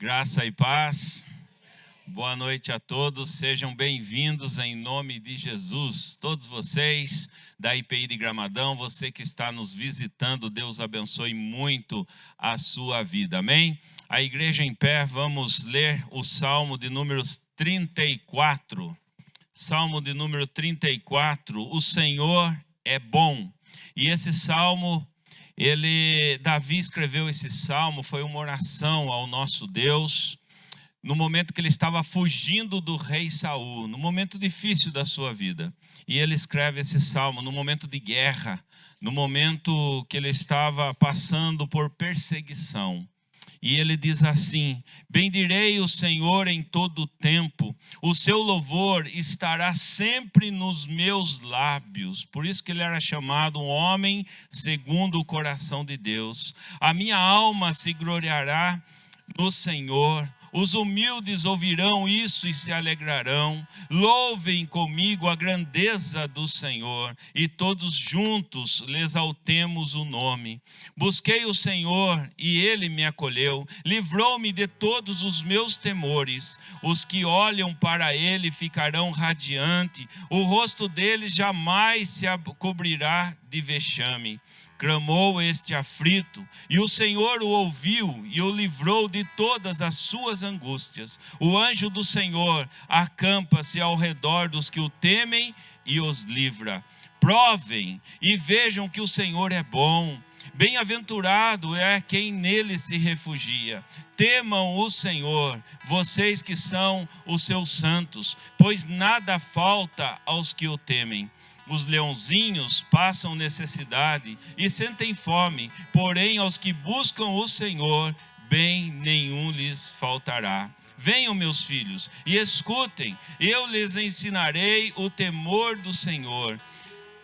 Graça e paz. Boa noite a todos. Sejam bem-vindos em nome de Jesus. Todos vocês da IPI de Gramadão, você que está nos visitando, Deus abençoe muito a sua vida. Amém? A igreja em pé, vamos ler o Salmo de número 34. Salmo de número 34. O Senhor é bom. E esse salmo, Davi escreveu esse salmo, foi uma oração ao nosso Deus, no momento que ele estava fugindo do rei Saul, no momento difícil da sua vida. E ele escreve esse salmo no momento de guerra, no momento que ele estava passando por perseguição. E ele diz assim: bendirei o Senhor em todo o tempo, o seu louvor estará sempre nos meus lábios. Por isso que ele era chamado um homem segundo o coração de Deus. A minha alma se gloriará no Senhor. Os humildes ouvirão isso e se alegrarão. Louvem comigo a grandeza do Senhor, e todos juntos lhe exaltemos o nome. Busquei o Senhor e ele me acolheu, livrou-me de todos os meus temores. Os que olham para ele ficarão radiantes, o rosto deles jamais se cobrirá de vexame. Clamou este aflito, e o Senhor o ouviu e o livrou de todas as suas angústias. O anjo do Senhor acampa-se ao redor dos que o temem e os livra. Provem e vejam que o Senhor é bom. Bem-aventurado é quem nele se refugia. Temam o Senhor, vocês que são os seus santos, pois nada falta aos que o temem. Os leãozinhos passam necessidade e sentem fome, porém aos que buscam o Senhor, bem nenhum lhes faltará. Venham, meus filhos, e escutem, eu lhes ensinarei o temor do Senhor.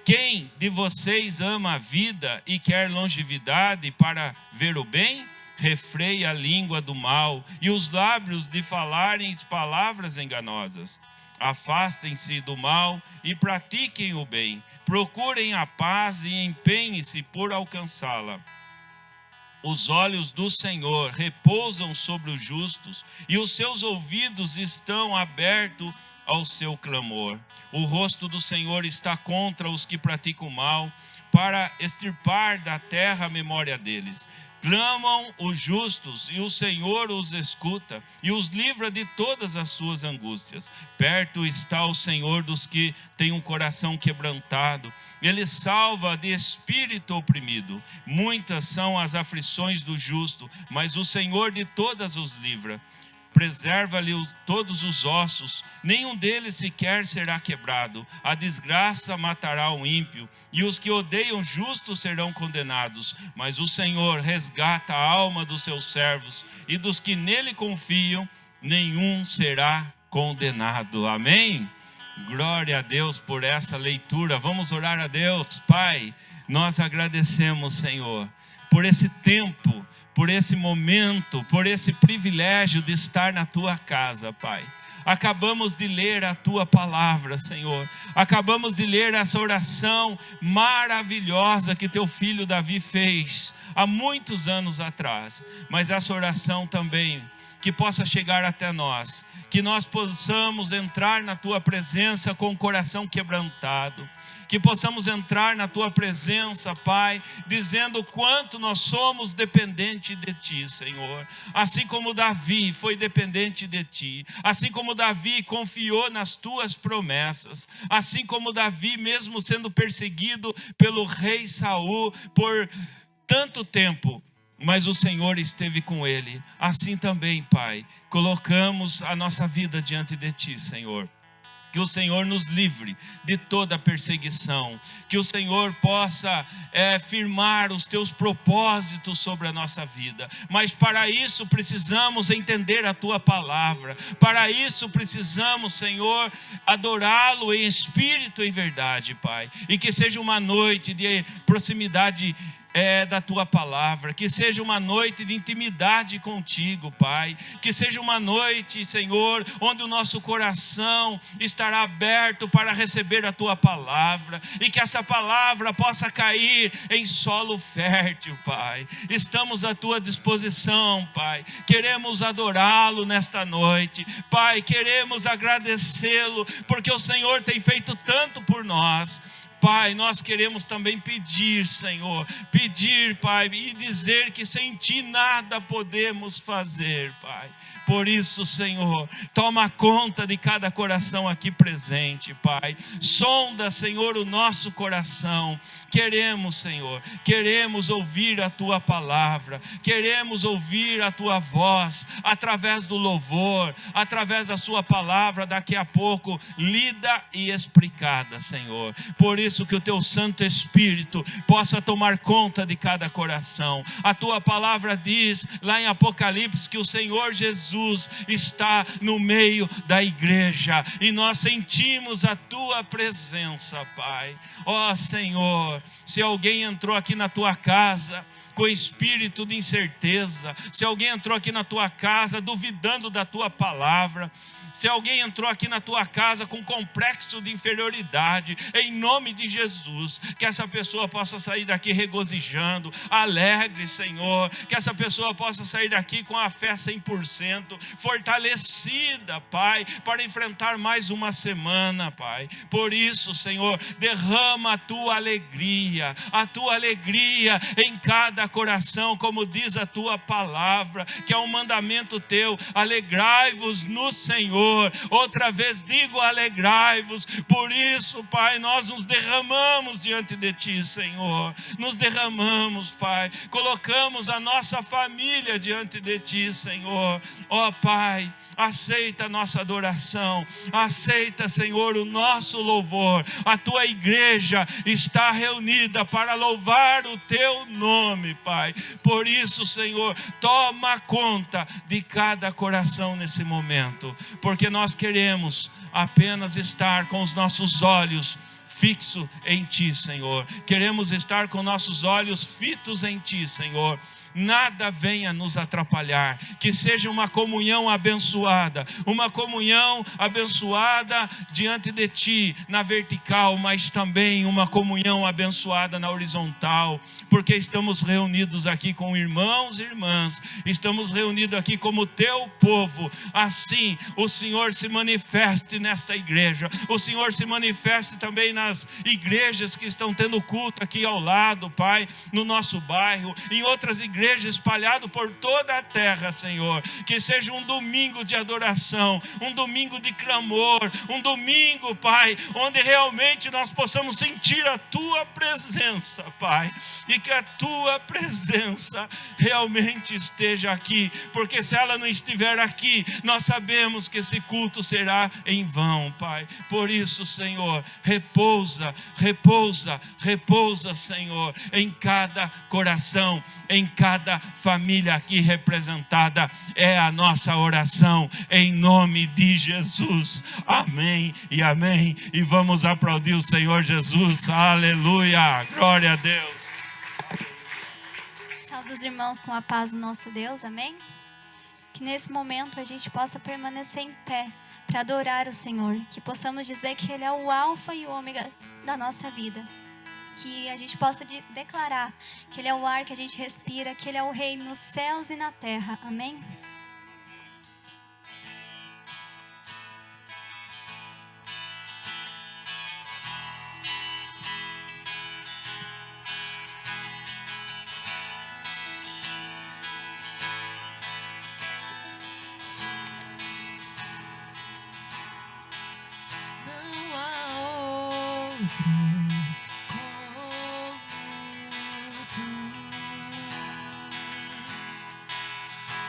Quem de vocês ama a vida e quer longevidade para ver o bem? Refreie a língua do mal e os lábios de falarem palavras enganosas. Afastem-se do mal e pratiquem o bem. Procurem a paz e empenhem-se por alcançá-la. Os olhos do Senhor repousam sobre os justos e os seus ouvidos estão abertos ao seu clamor. O rosto do Senhor está contra os que praticam mal, para extirpar da terra a memória deles. Clamam os justos e o Senhor os escuta e os livra de todas as suas angústias. Perto está o Senhor dos que têm um coração quebrantado. Ele salva de espírito oprimido. Muitas são as aflições do justo, mas o Senhor de todas os livra. Preserva-lhe todos os ossos, nenhum deles sequer será quebrado. A desgraça matará o ímpio, e os que odeiam justos serão condenados. Mas o Senhor resgata a alma dos seus servos, e dos que nele confiam, nenhum será condenado. Amém? Glória a Deus por essa leitura. Vamos orar a Deus. Pai, nós agradecemos, Senhor, por esse tempo, por esse momento, por esse privilégio de estar na Tua casa, Pai. Acabamos de ler a Tua palavra, Senhor. Acabamos de ler essa oração maravilhosa que Teu filho Davi fez há muitos anos atrás. Mas essa oração também, que possa chegar até nós, que nós possamos entrar na Tua presença com o coração quebrantado, que possamos entrar na Tua presença, Pai, dizendo o quanto nós somos dependentes de Ti, Senhor. Assim como Davi foi dependente de Ti, assim como Davi confiou nas Tuas promessas, assim como Davi, mesmo sendo perseguido pelo rei Saul por tanto tempo, mas o Senhor esteve com ele. Assim também, Pai, colocamos a nossa vida diante de Ti, Senhor. Que o Senhor nos livre de toda perseguição. Que o Senhor possa firmar os Teus propósitos sobre a nossa vida. Mas para isso precisamos entender a Tua palavra. Para isso precisamos, Senhor, adorá-lo em espírito e em verdade, Pai. E que seja uma noite de proximidade da tua palavra, que seja uma noite de intimidade contigo, Pai, que seja uma noite, Senhor, onde o nosso coração estará aberto para receber a tua palavra, e que essa palavra possa cair em solo fértil, Pai. Estamos à tua disposição, Pai, queremos adorá-lo nesta noite, Pai, queremos agradecê-lo, porque o Senhor tem feito tanto por nós. Pai, nós queremos também pedir, Senhor, Pai, e dizer que sem Ti nada podemos fazer, Pai. Por isso, Senhor, toma conta de cada coração aqui presente, Pai. Sonda, Senhor, o nosso coração. Queremos, Senhor, queremos ouvir a Tua palavra, queremos ouvir a Tua voz, através do louvor, através da Sua palavra, daqui a pouco, lida e explicada, Senhor. Por isso que o Teu Santo Espírito possa tomar conta de cada coração. A Tua palavra diz, lá em Apocalipse, que o Senhor Jesus está no meio da igreja, e nós sentimos a Tua presença, Pai. Ó Senhor, se alguém entrou aqui na Tua casa com espírito de incerteza, se alguém entrou aqui na Tua casa duvidando da Tua palavra, se alguém entrou aqui na tua casa com complexo de inferioridade, em nome de Jesus, que essa pessoa possa sair daqui regozijando, alegre, Senhor, que essa pessoa possa sair daqui com a fé 100%, fortalecida, Pai, para enfrentar mais uma semana, Pai. Por isso, Senhor, derrama a tua alegria em cada coração, como diz a tua palavra, que é um mandamento teu: alegrai-vos no Senhor. Outra vez digo, alegrai-vos. Por isso, Pai, nós nos derramamos diante de Ti, Senhor. Nos derramamos, Pai. Colocamos a nossa família diante de Ti, Senhor. Ó Pai, aceita a nossa adoração. Aceita, Senhor, o nosso louvor. A Tua igreja está reunida para louvar o Teu nome, Pai. Por isso, Senhor, toma conta de cada coração nesse momento, porque nós queremos apenas estar com os nossos olhos fixos em Ti, Senhor. Queremos estar com nossos olhos fitos em Ti, Senhor. Nada venha nos atrapalhar, que seja uma comunhão abençoada diante de Ti, na vertical, mas também uma comunhão abençoada na horizontal, porque estamos reunidos aqui com irmãos e irmãs, estamos reunidos aqui como Teu povo. Assim, o Senhor se manifeste nesta igreja, o Senhor se manifeste também nas igrejas que estão tendo culto aqui ao lado, Pai, no nosso bairro, em outras igrejas espalhado por toda a terra, Senhor. Que seja um domingo de adoração, um domingo de clamor, um domingo, Pai, onde realmente nós possamos sentir a Tua presença, Pai, e que a Tua presença realmente esteja aqui, porque se ela não estiver aqui, nós sabemos que esse culto será em vão, Pai. Por isso, Senhor, repousa, Senhor, em cada coração, em cada família aqui representada. É a nossa oração em nome de Jesus. Amém e amém. E vamos aplaudir o Senhor Jesus. Aleluia, glória a Deus. Saúde os irmãos com a paz do nosso Deus, amém? Que nesse momento a gente possa permanecer em pé para adorar o Senhor, que possamos dizer que Ele é o alfa e o ômega da nossa vida, que a gente possa declarar que Ele é o ar que a gente respira, que Ele é o Rei nos céus e na terra, amém?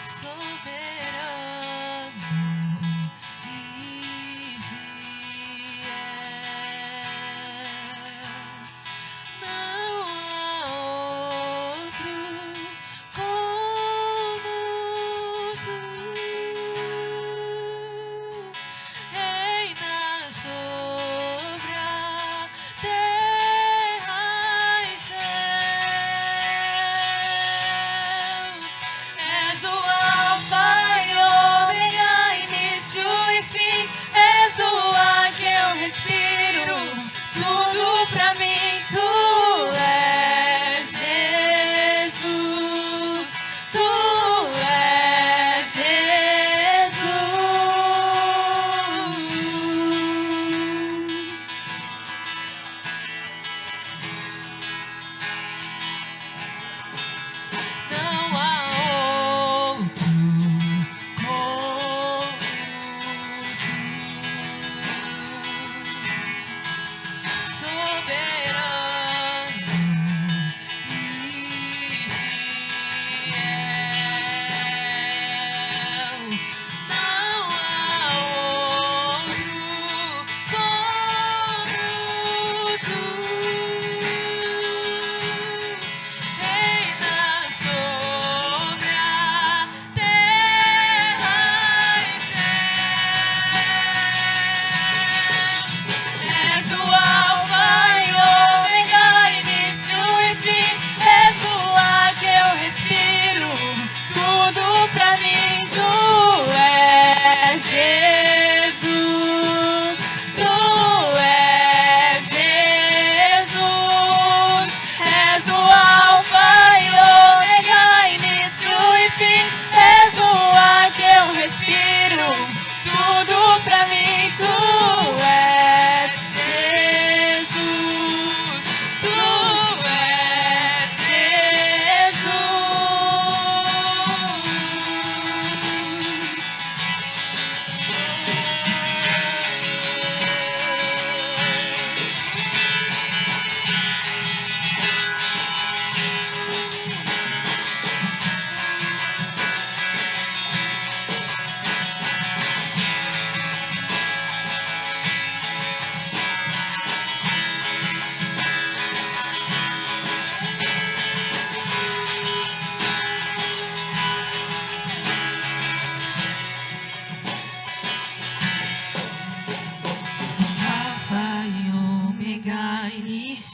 Sobre a terra.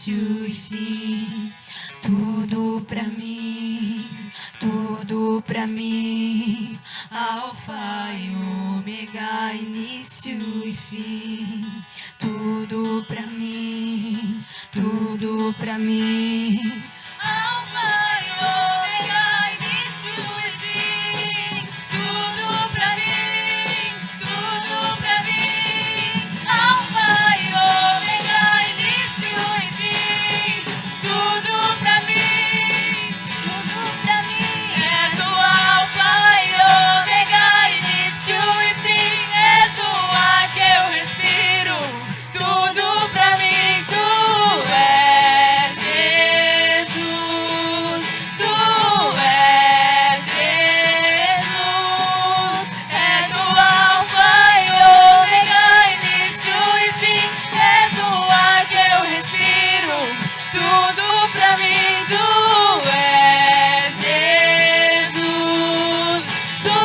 início e fim. Tudo pra mim, tudo pra mim. Alfa e ômega, início e fim. Tudo pra mim, tudo pra mim. Alfa e ômega, início e fim. Tudo pra mim, tudo pra mim. Alfa e ômega, início e fim. Tudo pra mim, tudo pra mim. És o alfa e ômega, início e fim. És o ar que eu respiro. Tudo pra mim, tu és Jesus. Tu és Jesus. És o alfa e ômega, início e fim. És o ar que eu respiro. Tudo pra mim, tu és Jesus. Tu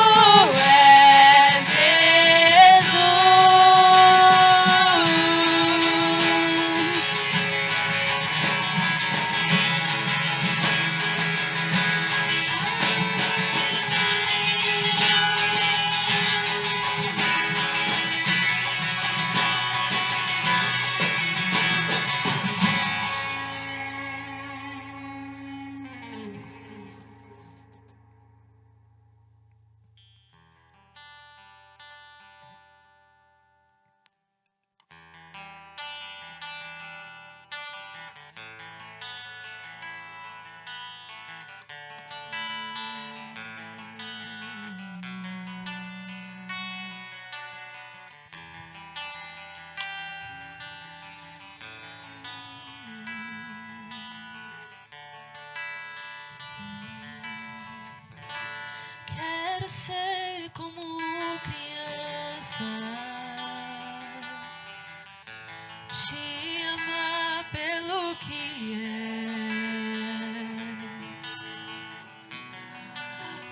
és Jesus. Quero ser como criança, te amar pelo que és,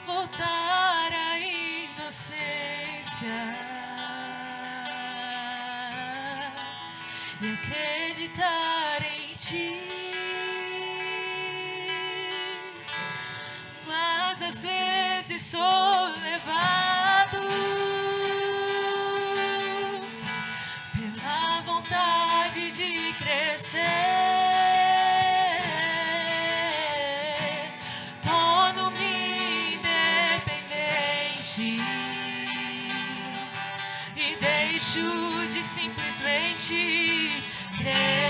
voltar à inocência e acreditar em ti. Mas às vezes sou levado pela vontade de crescer. Torno-me independente e deixo de simplesmente crer.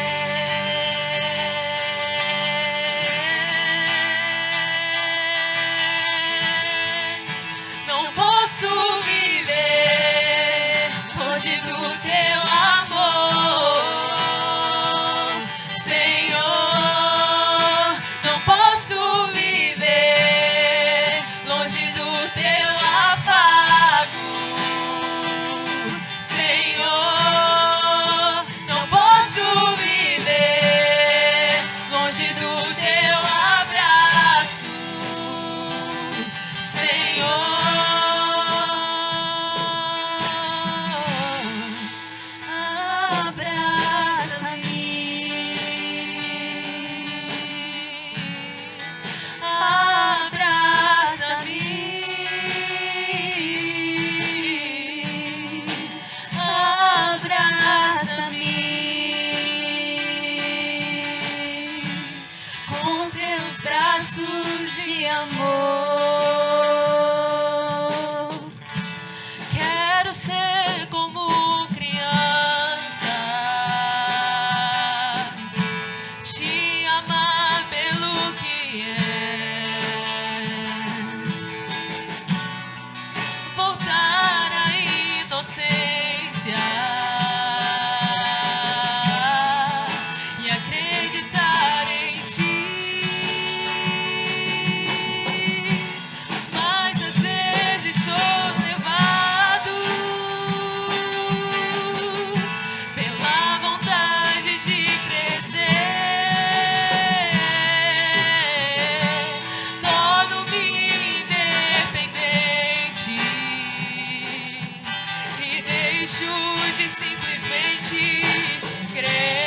Não posso viver longe do teu amor, Senhor. Não posso viver longe do teu afago, Senhor. Não posso viver longe do teu abraço, Senhor. Com seus braços de amor, quero ser como criança, te amar pelo que és, voltar à inocência e acreditar em ti. Mas às vezes sou levado pela vontade de crescer. Torno-me independente e deixo de simplesmente crer.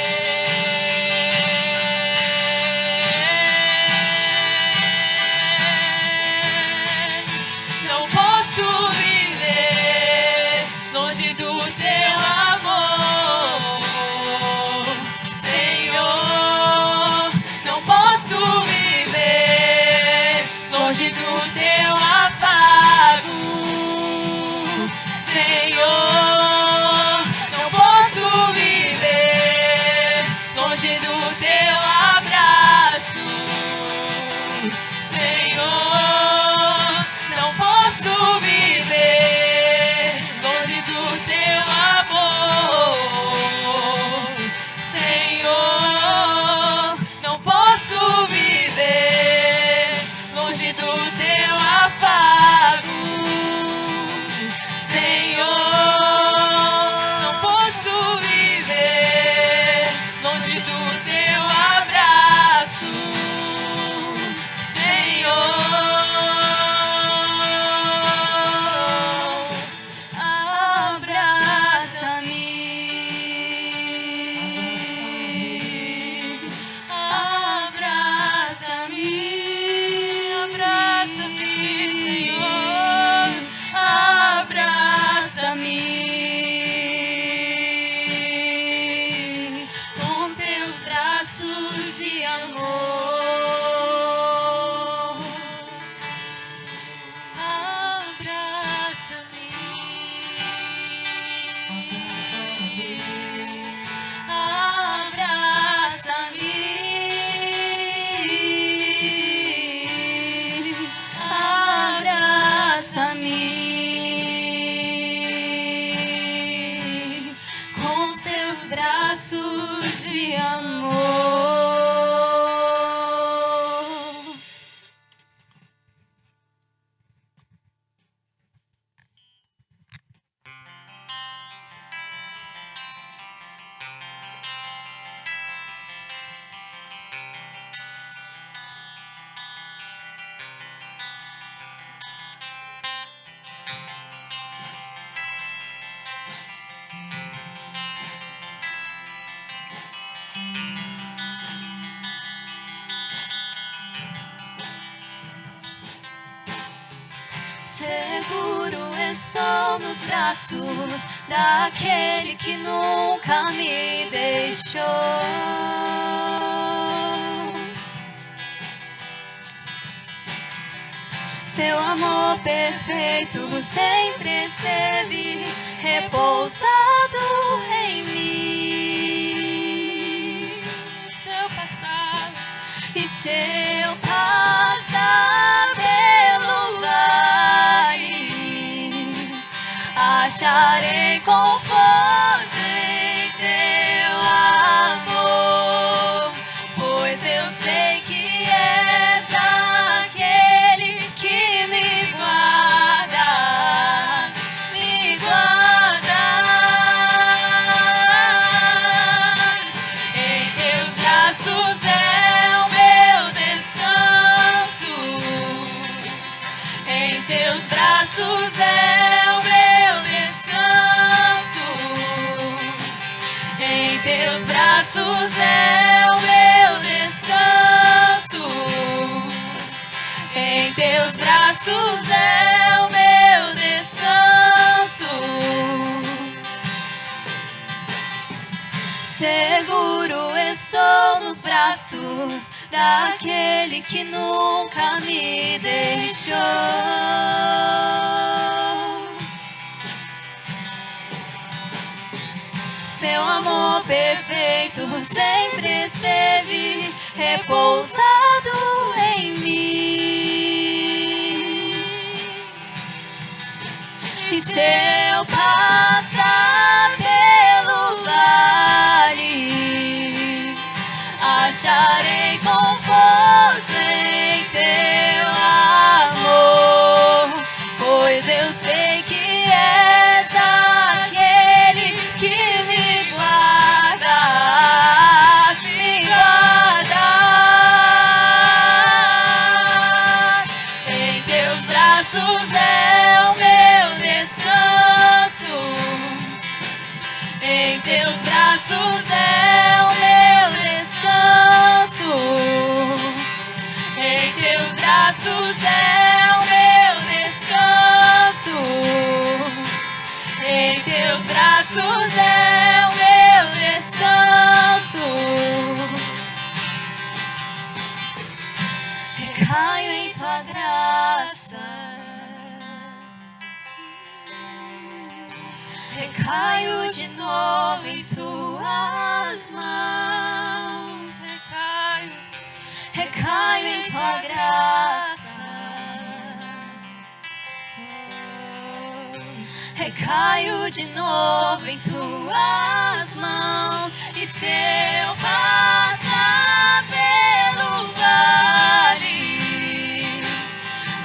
braços de amor. Seguro estou nos braços daquele que nunca me deixou. Seu amor perfeito sempre esteve repousado em mim. Se eu passar e se eu passar pelo vale, acharei conforto em teu amor, pois eu sei que és aquele que me guardas, me guardas. Em teus braços é o meu descanso, em teus braços é o meu descanso, em teus braços é o meu descanso, em teus braços é o meu descanso. Seguro estou nos braços daquele que nunca me deixou. Seu amor perfeito sempre esteve repousado em mim. E se eu passar pelo vale, acharei conforto em teu amor, pois eu sei que és aquele que me guardas, me guardas. Em teus braços é o meu descanso, em teus braços é o meu descanso, em teus braços é o meu descanso, em teus braços é o meu descanso. Recaio em tua graça, recaio de novo em tuas mãos, recaio em tua graça, recaio de novo em tuas mãos. E se eu passar pelo vale,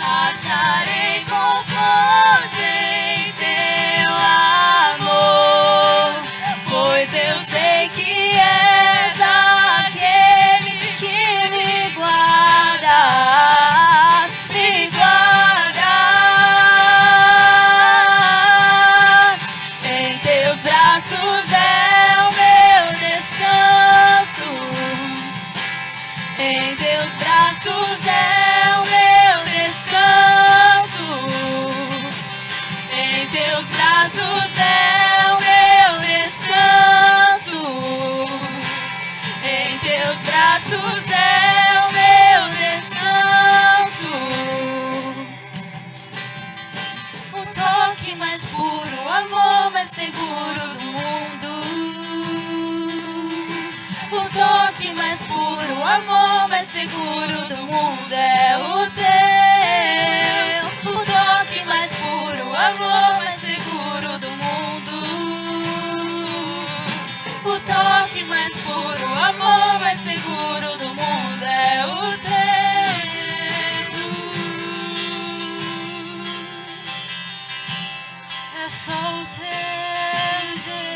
acharei conforto em teu amor, pois eu sei que és aquele que me guardas, me guardas. Em teus braços é o meu descanso, em teus braços é o meu descanso, em teus braços é o meu descanso, em teus braços é o meu descanso. O toque mais puro, o amor mais seguro do mundo. O toque mais puro, o amor mais seguro do mundo é o teu. O toque mais puro, o amor mais seguro do mundo. O só o teu Jesus.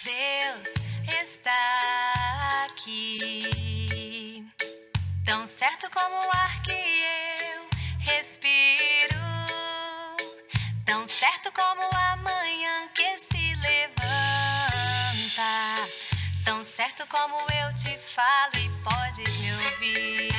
Deus está aqui, tão certo como o ar que eu respiro, tão certo como a manhã que se levanta, tão certo como eu te falo e podes me ouvir.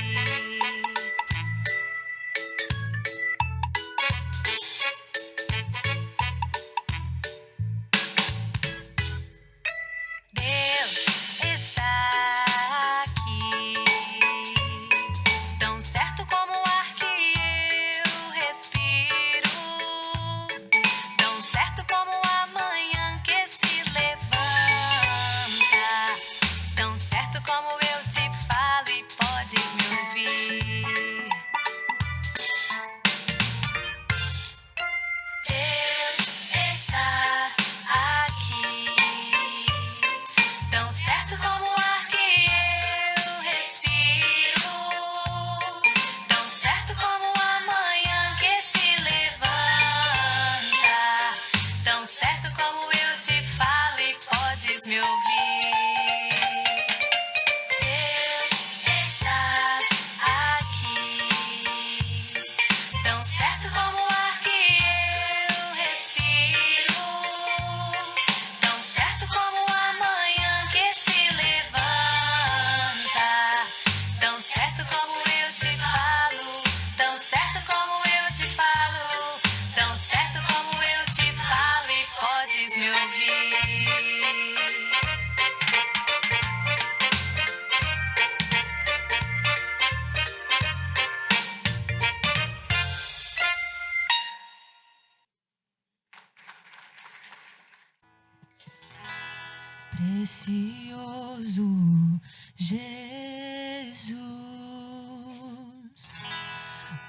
Precioso Jesus,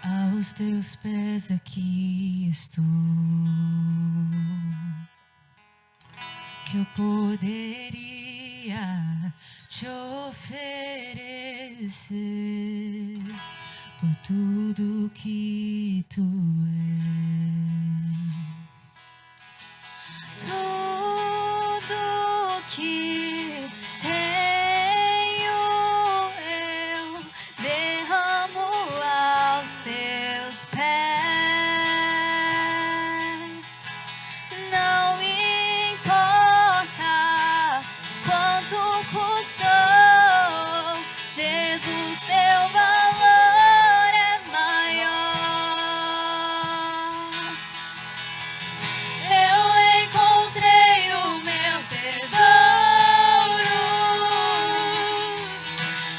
aos teus pés aqui estou. Que eu poderia te oferecer por tudo que tu és. Tudo que tenho eu derramo aos teus pés. Não importa quanto custou, Jesus, teu valor é maior. Eu encontrei o meu tesouro,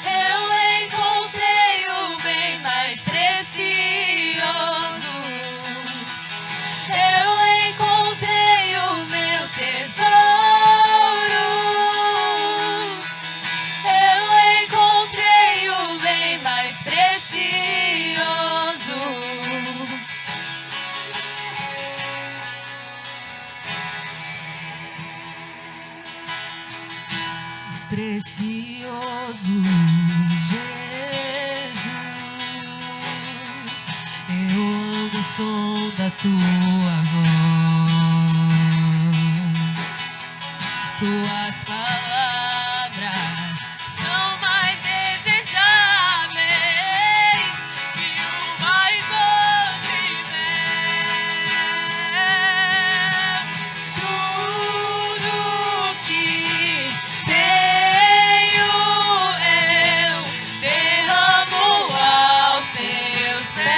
eu encontrei o bem mais precioso. Eu encontrei o meu tesouro, eu encontrei o bem mais precioso. Precioso Jesus, eu ouvo o som da tua voz. Tuas palavras são mais desejáveis que o mais doce mel. Tudo que tenho eu derramo aos teus pés.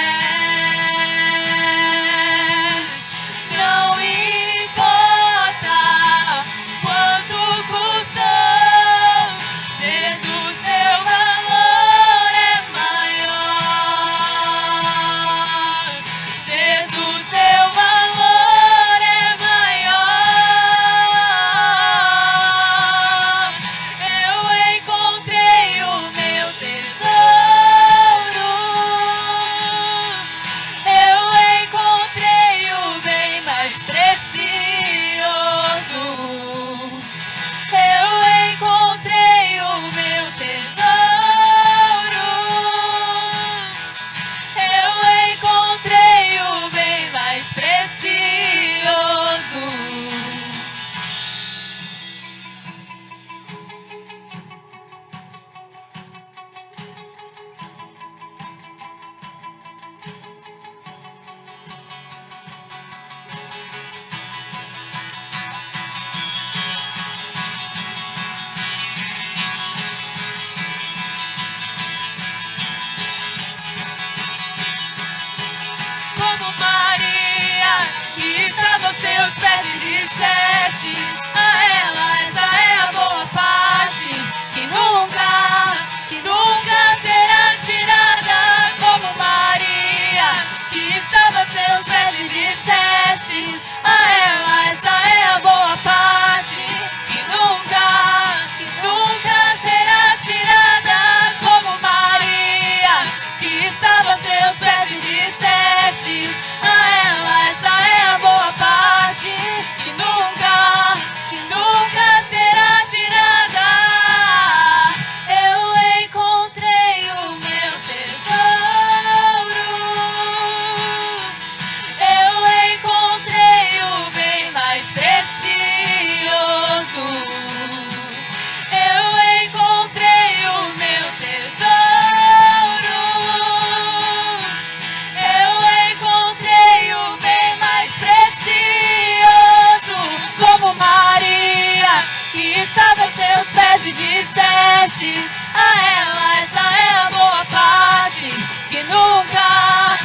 destes. A ela essa é a boa parte, que nunca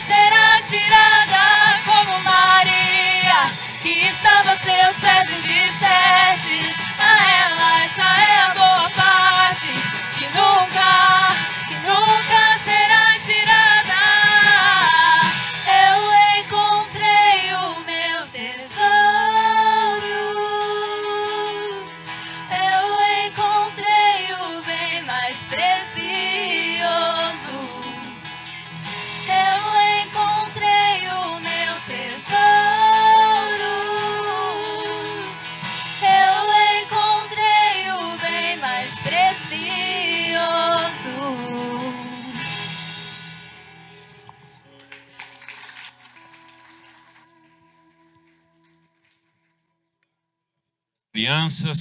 será tirada, como Maria, que estava a seus pés e dissestes. A ela essa é a boa parte, que nunca será tirada. Eu encontrei o meu tesouro, eu encontrei o bem mais precioso. Eu encontrei o meu tesouro, eu encontrei o bem mais precioso.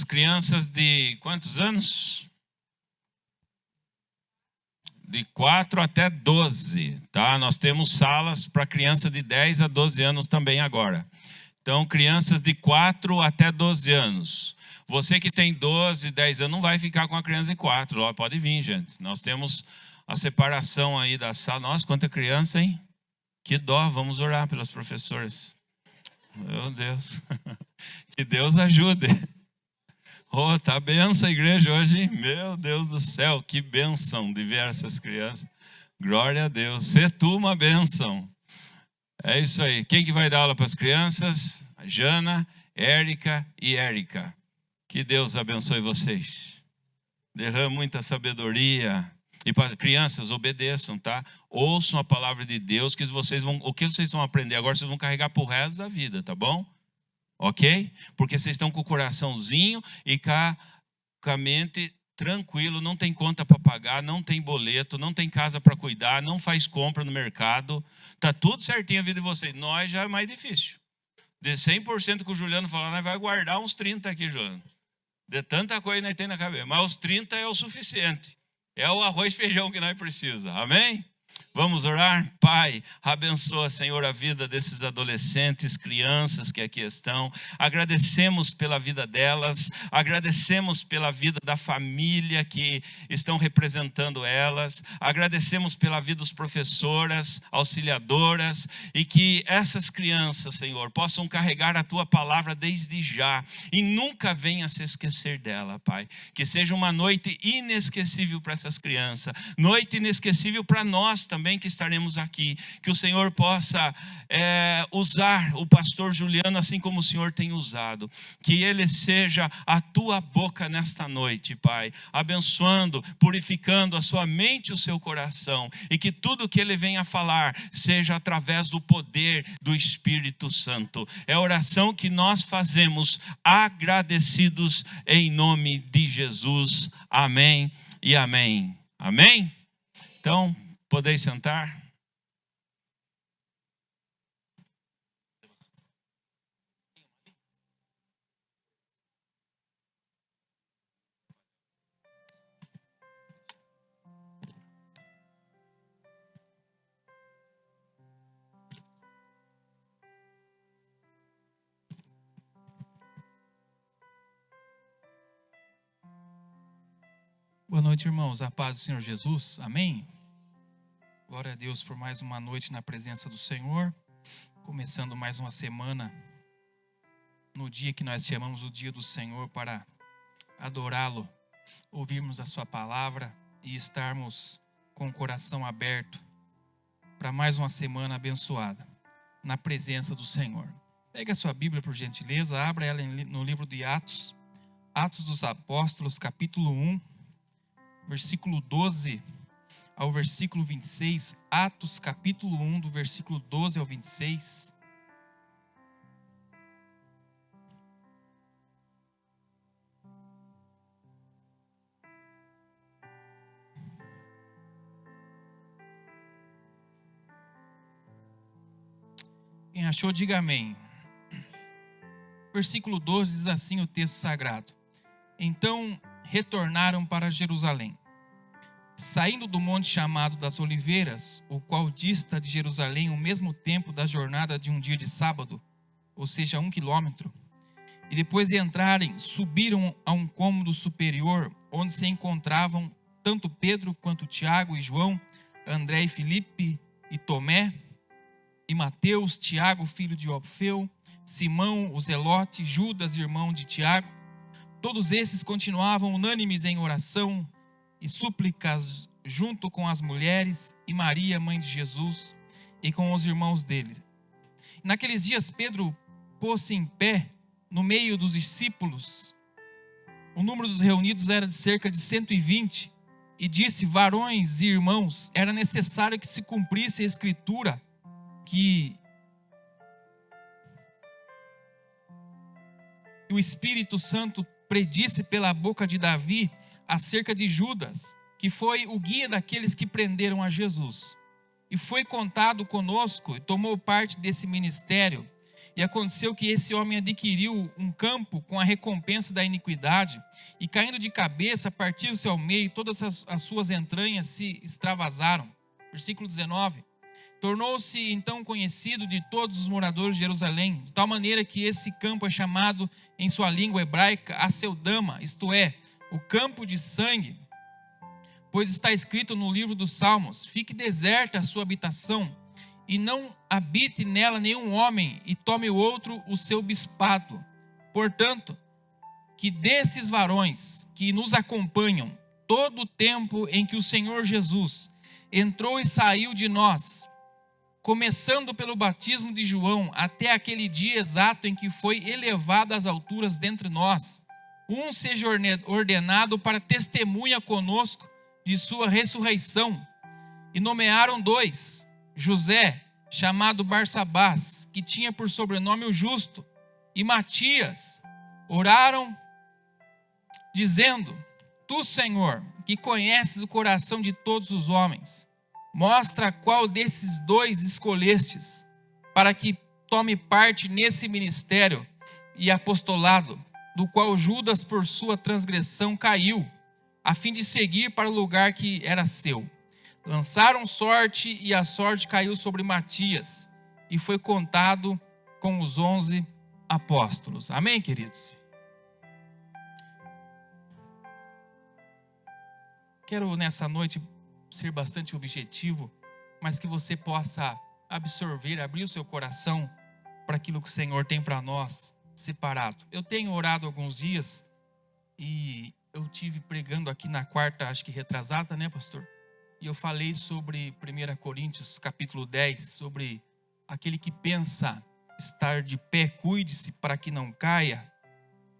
Crianças de quantos anos? De 4 até 12, tá? Nós temos salas para criança de 10 a 12 anos também agora. Então, crianças de 4 até 12 anos. Você que tem 12, 10 anos, não vai ficar com a criança de 4. Ó, pode vir, gente. Nós temos a separação aí da sala. Nossa, quanta criança, hein? Que dó, vamos orar pelas professoras. Meu Deus. Que Deus ajude. Oh, tá benção a igreja hoje, hein? Meu Deus do céu, que benção de ver essas crianças. Glória a Deus. Sê tu uma benção. É isso aí. Quem que vai dar aula para as crianças? A Jana, Érica e Érica. Que Deus abençoe vocês. Derrame muita sabedoria. E para crianças, obedeçam, tá? Ouçam a palavra de Deus, que o que vocês vão aprender agora, vocês vão carregar para o resto da vida, tá bom? Ok? Porque vocês estão com o coraçãozinho e com a mente tranquilo, não tem conta para pagar, não tem boleto, não tem casa para cuidar, não faz compra no mercado. Tá tudo certinho a vida de vocês. Nós já é mais difícil. De 100% que o Juliano falou, nós vai guardar uns 30 aqui, Juliano. De tanta coisa que nós temos na cabeça. Mas os 30 é o suficiente. É o arroz e feijão que nós precisamos. Amém? Vamos orar? Pai, abençoa, Senhor, a vida desses adolescentes, crianças que aqui estão. Agradecemos pela vida delas, agradecemos pela vida da família que estão representando elas, agradecemos pela vida dos professoras, auxiliadoras, e que essas crianças, Senhor, possam carregar a Tua palavra desde já e nunca venha se esquecer dela, Pai. Que seja uma noite inesquecível para essas crianças, noite inesquecível para nós também que estaremos aqui, que o Senhor possa usar o pastor Juliano assim como o Senhor tem usado, que ele seja a tua boca nesta noite, Pai, abençoando, purificando a sua mente e o seu coração, e que tudo que ele venha falar seja através do poder do Espírito Santo. É a oração que nós fazemos agradecidos em nome de Jesus. Amém e amém. Amém? Então, podeis sentar. Boa noite, irmãos. A paz do Senhor Jesus. Amém? Glória a Deus por mais uma noite na presença do Senhor. Começando mais uma semana, no dia que nós chamamos o dia do Senhor para adorá-lo, ouvirmos a sua palavra e estarmos com o coração aberto para mais uma semana abençoada na presença do Senhor. Pega a sua Bíblia, por gentileza, abra ela no livro de Atos, Atos dos Apóstolos, capítulo 1, versículo 12 ao versículo 26, Atos capítulo 1, do versículo 12 ao 26. Quem achou, diga amém. Versículo 12 diz assim o texto sagrado: Então retornaram para Jerusalém, saindo do monte chamado das Oliveiras, o qual dista de Jerusalém o mesmo tempo da jornada de um dia de sábado, ou seja, 1 quilômetro. E depois de entrarem, subiram a um cômodo superior, onde se encontravam tanto Pedro quanto Tiago e João, André e Filipe e Tomé, e Mateus, Tiago, filho de Alfeu, Simão, o Zelote, Judas, irmão de Tiago. Todos esses continuavam unânimes em oração e súplicas junto com as mulheres e Maria, mãe de Jesus, e com os irmãos dele. Naqueles dias Pedro pôs-se em pé no meio dos discípulos. O número dos reunidos era de cerca de 120, e disse: varões e irmãos, era necessário que se cumprisse a escritura que o Espírito Santo predisse pela boca de Davi acerca de Judas, que foi o guia daqueles que prenderam a Jesus. E foi contado conosco e tomou parte desse ministério. E aconteceu que esse homem adquiriu um campo com a recompensa da iniquidade, e caindo de cabeça, partiu-se ao meio, todas as suas entranhas se extravasaram. Versículo 19. Tornou-se então conhecido de todos os moradores de Jerusalém, de tal maneira que esse campo é chamado em sua língua hebraica Aceldama, isto é, o campo de sangue. Pois está escrito no livro dos Salmos: fique deserta a sua habitação, e não habite nela nenhum homem, e tome o outro o seu bispado. Portanto, que desses varões que nos acompanham todo o tempo em que o Senhor Jesus entrou e saiu de nós, começando pelo batismo de João até aquele dia exato em que foi elevado às alturas dentre nós, um seja ordenado para testemunha conosco de sua ressurreição. E nomearam 2, José, chamado Barsabás, que tinha por sobrenome o Justo, e Matias. Oraram, dizendo: tu, Senhor, que conheces o coração de todos os homens, mostra qual desses 2 escolhestes, para que tome parte nesse ministério e apostolado, do qual Judas por sua transgressão caiu, a fim de seguir para o lugar que era seu. Lançaram sorte, e a sorte caiu sobre Matias, e foi contado com os 11 apóstolos. Amém, queridos? Quero nessa noite ser bastante objetivo, mas que você possa absorver, abrir o seu coração para aquilo que o Senhor tem para nós separado. Eu tenho orado alguns dias, e eu tive pregando aqui na quarta, acho que retrasada, né, pastor? E eu falei sobre 1 Coríntios capítulo 10, sobre aquele que pensa estar de pé, cuide-se para que não caia.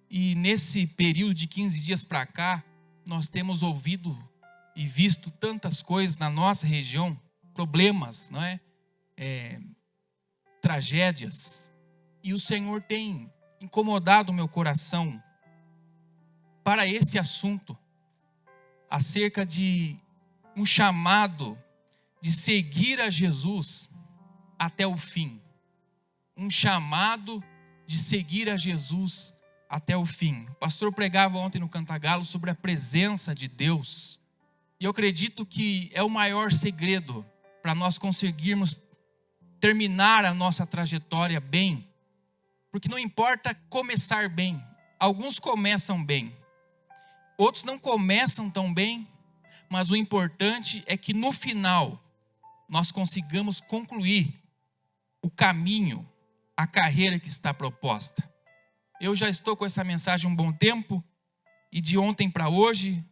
E nesse período de 15 dias para cá, nós temos ouvido e visto tantas coisas na nossa região, problemas, não é? Tragédias. E o Senhor tem incomodado o meu coração para esse assunto, acerca de um chamado de seguir a Jesus até o fim. Um chamado de seguir a Jesus até o fim. O pastor pregava ontem no Cantagalo sobre a presença de Deus. E eu acredito que é o maior segredo para nós conseguirmos terminar a nossa trajetória bem. Porque não importa começar bem. Alguns começam bem. Outros não começam tão bem. Mas o importante é que no final nós consigamos concluir o caminho, a carreira que está proposta. Eu já estou com essa mensagem um bom tempo. E de ontem para hoje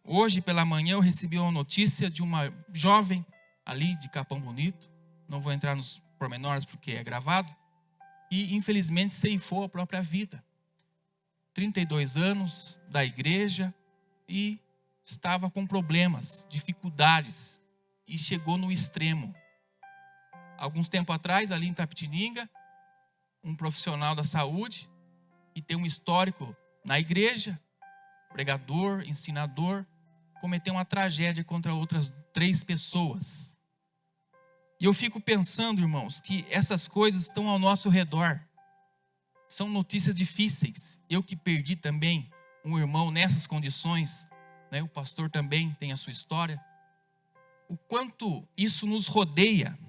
pela manhã eu recebi uma notícia de uma jovem ali de Capão Bonito. Não vou entrar nos pormenores porque é gravado. E infelizmente ceifou a própria vida. 32 anos da igreja e estava com problemas, dificuldades, e chegou no extremo. Alguns tempos atrás, ali em Itapetininga, um profissional da saúde, que tem um histórico na igreja, pregador, ensinador, cometeu uma tragédia contra outras 3 pessoas. E eu fico pensando, irmãos, que essas coisas estão ao nosso redor. São notícias difíceis. Eu que perdi também um irmão nessas condições, né? O pastor também tem a sua história. O quanto isso nos rodeia,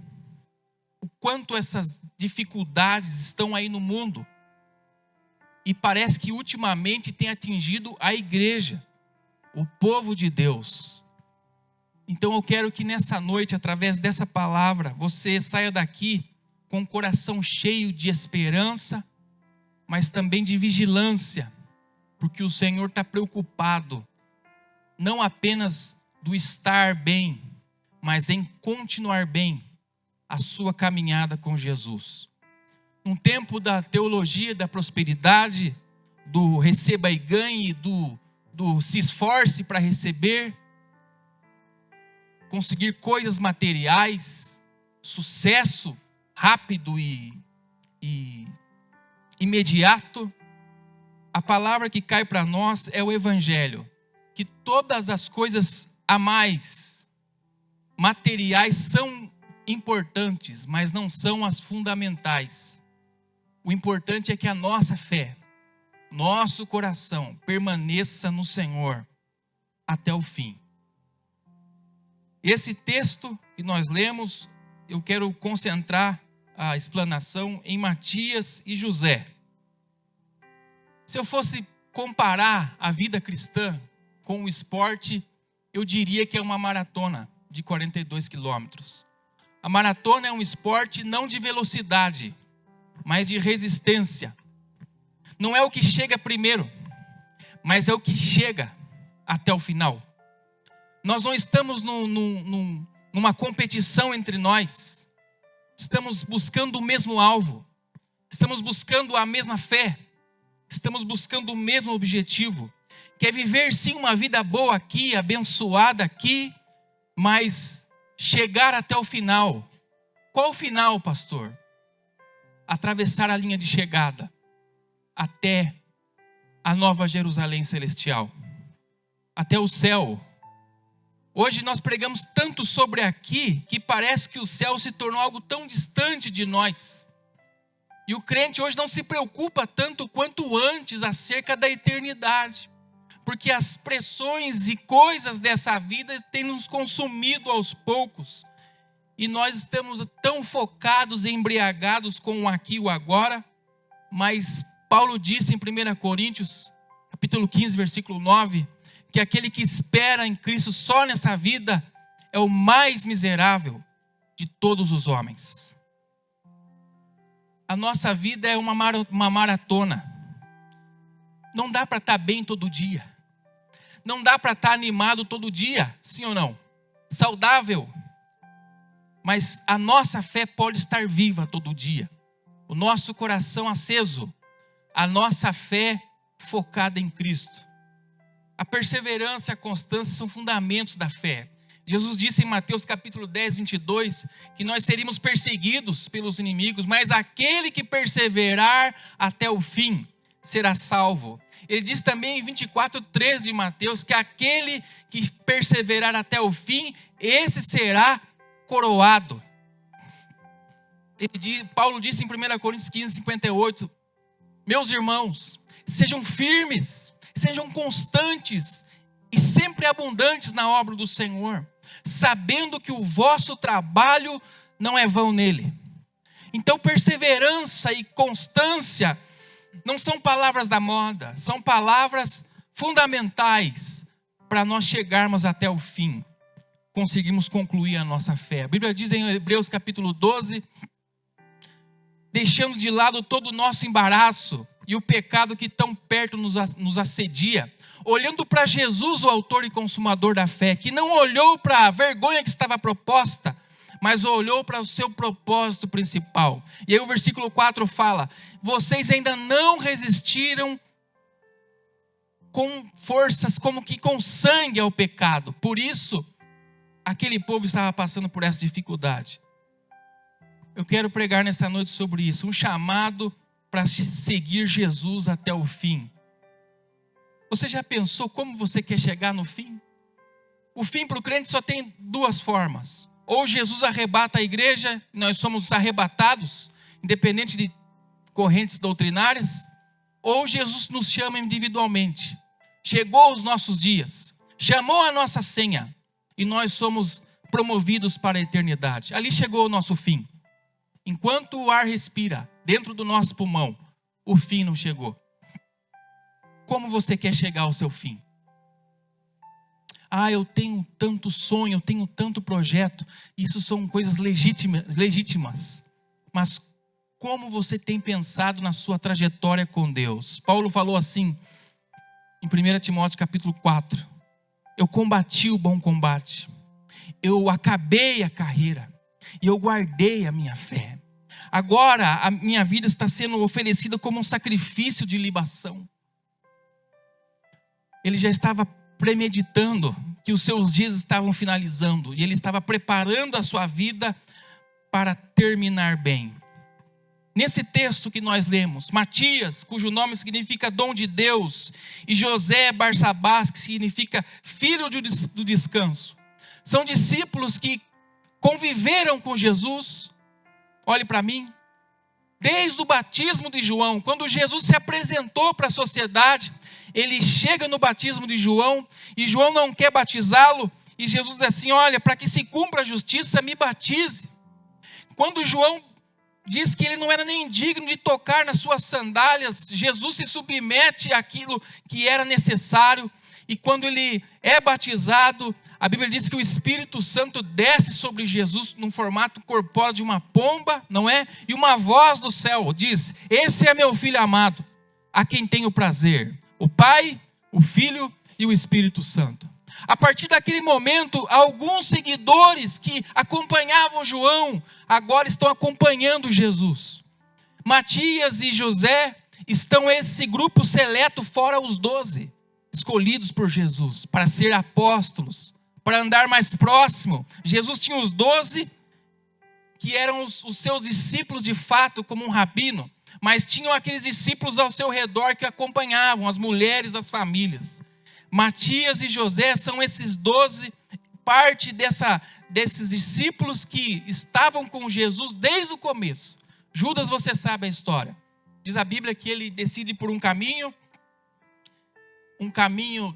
o quanto essas dificuldades estão aí no mundo. E parece que ultimamente tem atingido a igreja. o povo de Deus. Então eu quero que nessa noite, através dessa palavra, você saia daqui com o coração cheio de esperança, mas também de vigilância, porque o Senhor está preocupado, não apenas do estar bem, mas em continuar bem a sua caminhada com Jesus. Um tempo da teologia da prosperidade, do receba e ganhe, do se esforce para receber, conseguir coisas materiais, sucesso rápido e imediato. A palavra que cai para nós é o Evangelho, que todas as coisas a mais materiais são importantes, mas não são as fundamentais. O importante é que a nossa fé, nosso coração permaneça no Senhor até o fim. Esse texto que nós lemos, eu quero concentrar a explanação em Matias e José. Se eu fosse comparar a vida cristã com o esporte, eu diria que é uma maratona de 42 quilômetros. A maratona é um esporte não de velocidade, mas de resistência. Não é o que chega primeiro, mas é o que chega até o final. Nós não estamos numa competição entre nós. Estamos buscando o mesmo alvo. Estamos buscando a mesma fé. Estamos buscando o mesmo objetivo. Que é viver sim uma vida boa aqui, abençoada aqui, mas chegar até o final. Qual o final, pastor? Atravessar a linha de chegada até a Nova Jerusalém celestial, até o céu. Hoje nós pregamos tanto sobre aqui que parece que o céu se tornou algo tão distante de nós. E o crente hoje não se preocupa tanto quanto antes acerca da eternidade, porque as pressões e coisas dessa vida têm nos consumido aos poucos. E nós estamos tão focados e embriagados com o aqui e o agora. Mas Paulo disse em 1 Coríntios, capítulo 15, versículo 9, que aquele que espera em Cristo só nessa vida é o mais miserável de todos os homens. A nossa vida é uma maratona. Não dá para estar bem todo dia. Não dá para estar animado todo dia, sim ou não? Saudável. Mas a nossa fé pode estar viva todo dia. O nosso coração aceso. A nossa fé focada em Cristo. A perseverança e a constância são fundamentos da fé. Jesus disse em Mateus capítulo 10, 22, que nós seríamos perseguidos pelos inimigos, mas aquele que perseverar até o fim será salvo. Ele diz também em 24, 13 de Mateus, que aquele que perseverar até o fim, esse será coroado. Paulo disse em 1 Coríntios 15, 58, meus irmãos, sejam firmes, sejam constantes e sempre abundantes na obra do Senhor, sabendo que o vosso trabalho não é vão nele. Então perseverança e constância não são palavras da moda, são palavras fundamentais para nós chegarmos até o fim, conseguimos concluir a nossa fé. A Bíblia diz em Hebreus capítulo 12, deixando de lado todo o nosso embaraço e o pecado que tão perto nos assedia, olhando para Jesus, o autor e consumador da fé, que não olhou para a vergonha que estava proposta, mas olhou para o seu propósito principal. E aí o versículo 4 fala, vocês ainda não resistiram com forças como que com sangue ao pecado. Por isso, aquele povo estava passando por essa dificuldade. Eu quero pregar nessa noite sobre isso, um chamado para seguir Jesus até o fim. Você já pensou como você quer chegar no fim? O fim para o crente só tem duas formas. Ou Jesus arrebata a igreja, nós somos arrebatados, independente de correntes doutrinárias, ou Jesus nos chama individualmente. Chegou os nossos dias, chamou a nossa senha, e nós somos promovidos para a eternidade. Ali chegou o nosso fim. Enquanto o ar respira dentro do nosso pulmão, o fim não chegou. Como você quer chegar ao seu fim? eu tenho tanto sonho, eu tenho tanto projeto. Isso são coisas legítimas. Mas como você tem pensado na sua trajetória com Deus? Paulo falou assim, em 1 Timóteo capítulo 4. Eu combati o bom combate. Eu acabei a carreira. E eu guardei a minha fé. Agora a minha vida está sendo oferecida como um sacrifício de libação. Ele já estava premeditando que os seus dias estavam finalizando. E ele estava preparando a sua vida para terminar bem. Nesse texto que nós lemos, Matias, cujo nome significa dom de Deus, e José Barsabás, que significa filho do descanso. São discípulos que conviveram com Jesus. Olhe para mim. Desde o batismo de João, quando Jesus se apresentou para a sociedade, ele chega no batismo de João, e João não quer batizá-lo, e Jesus diz assim, olha, para que se cumpra a justiça, me batize. Quando João diz que ele não era nem digno de tocar nas suas sandálias, Jesus se submete àquilo que era necessário, e quando ele é batizado, a Bíblia diz que o Espírito Santo desce sobre Jesus num formato corpóreo de uma pomba, não é? E uma voz do céu diz, esse é meu filho amado, a quem tenho prazer. O Pai, o Filho e o Espírito Santo. A partir daquele momento, alguns seguidores que acompanhavam João, agora estão acompanhando Jesus. Matias e José estão esse grupo seleto fora os 12, escolhidos por Jesus, para ser apóstolos, para andar mais próximo. Jesus tinha os 12, que eram os seus discípulos de fato, como um rabino, mas tinham aqueles discípulos ao seu redor que acompanhavam, as mulheres, as famílias. Matias e José são esses 12, parte desses discípulos que estavam com Jesus desde o começo. Judas, você sabe a história. Diz a Bíblia que ele decide por um caminho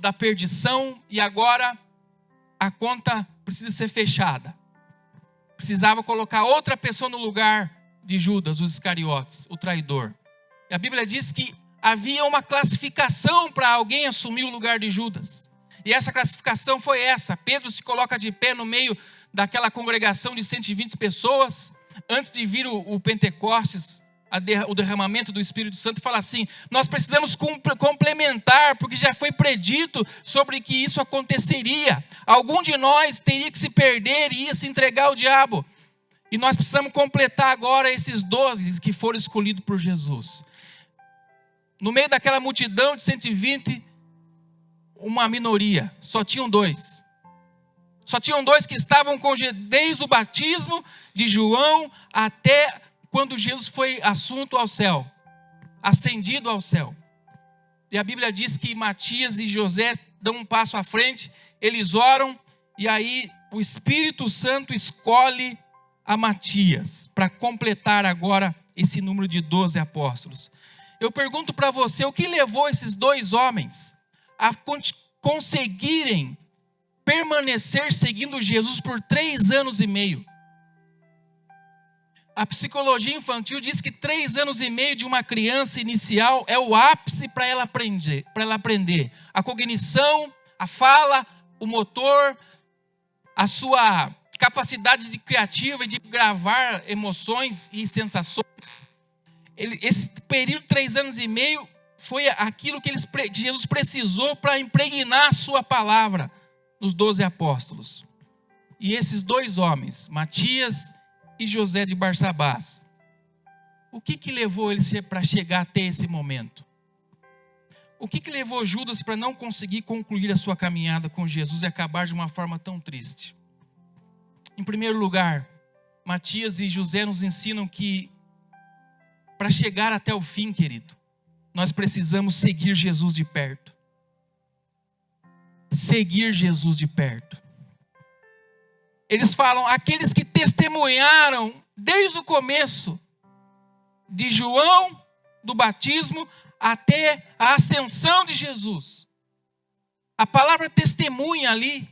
da perdição, e agora a conta precisa ser fechada. Precisava colocar outra pessoa no lugar de Judas, os Iscariotes, o traidor. E a Bíblia diz que havia uma classificação para alguém assumir o lugar de Judas. E essa classificação foi essa. Pedro se coloca de pé no meio daquela congregação de 120 pessoas, antes de vir o Pentecostes, o derramamento do Espírito Santo, e fala assim, nós precisamos complementar, porque já foi predito sobre que isso aconteceria. Algum de nós teria que se perder e ia se entregar ao diabo. E nós precisamos completar agora esses 12 que foram escolhidos por Jesus. No meio daquela multidão de 120, uma minoria, só tinham 2. Só tinham 2 que estavam com desde o batismo de João até quando Jesus foi assunto ao céu, ascendido ao céu. E a Bíblia diz que Matias e José dão um passo à frente, eles oram, e aí o Espírito Santo escolhe a Matias para completar agora esse número de 12 apóstolos. Eu pergunto para você, o que levou esses 2 homens a conseguirem permanecer seguindo Jesus por 3 anos e meio? A psicologia infantil diz que 3 anos e meio de uma criança inicial é o ápice para ela aprender. A cognição, a fala, o motor, a sua capacidade de criativa e de gravar emoções e sensações. Esse período de 3 anos e meio foi aquilo que Jesus precisou para impregnar a sua palavra nos 12 apóstolos. E esses 2 homens, Matias e José de Barsabás, o que levou eles para chegar até esse momento? O que levou Judas para não conseguir concluir a sua caminhada com Jesus e acabar de uma forma tão triste? Em primeiro lugar, Matias e José nos ensinam que para chegar até o fim, querido, nós precisamos seguir Jesus de perto. Seguir Jesus de perto. Eles falam, aqueles que testemunharam desde o começo, de João, do batismo, até a ascensão de Jesus. A palavra testemunha ali,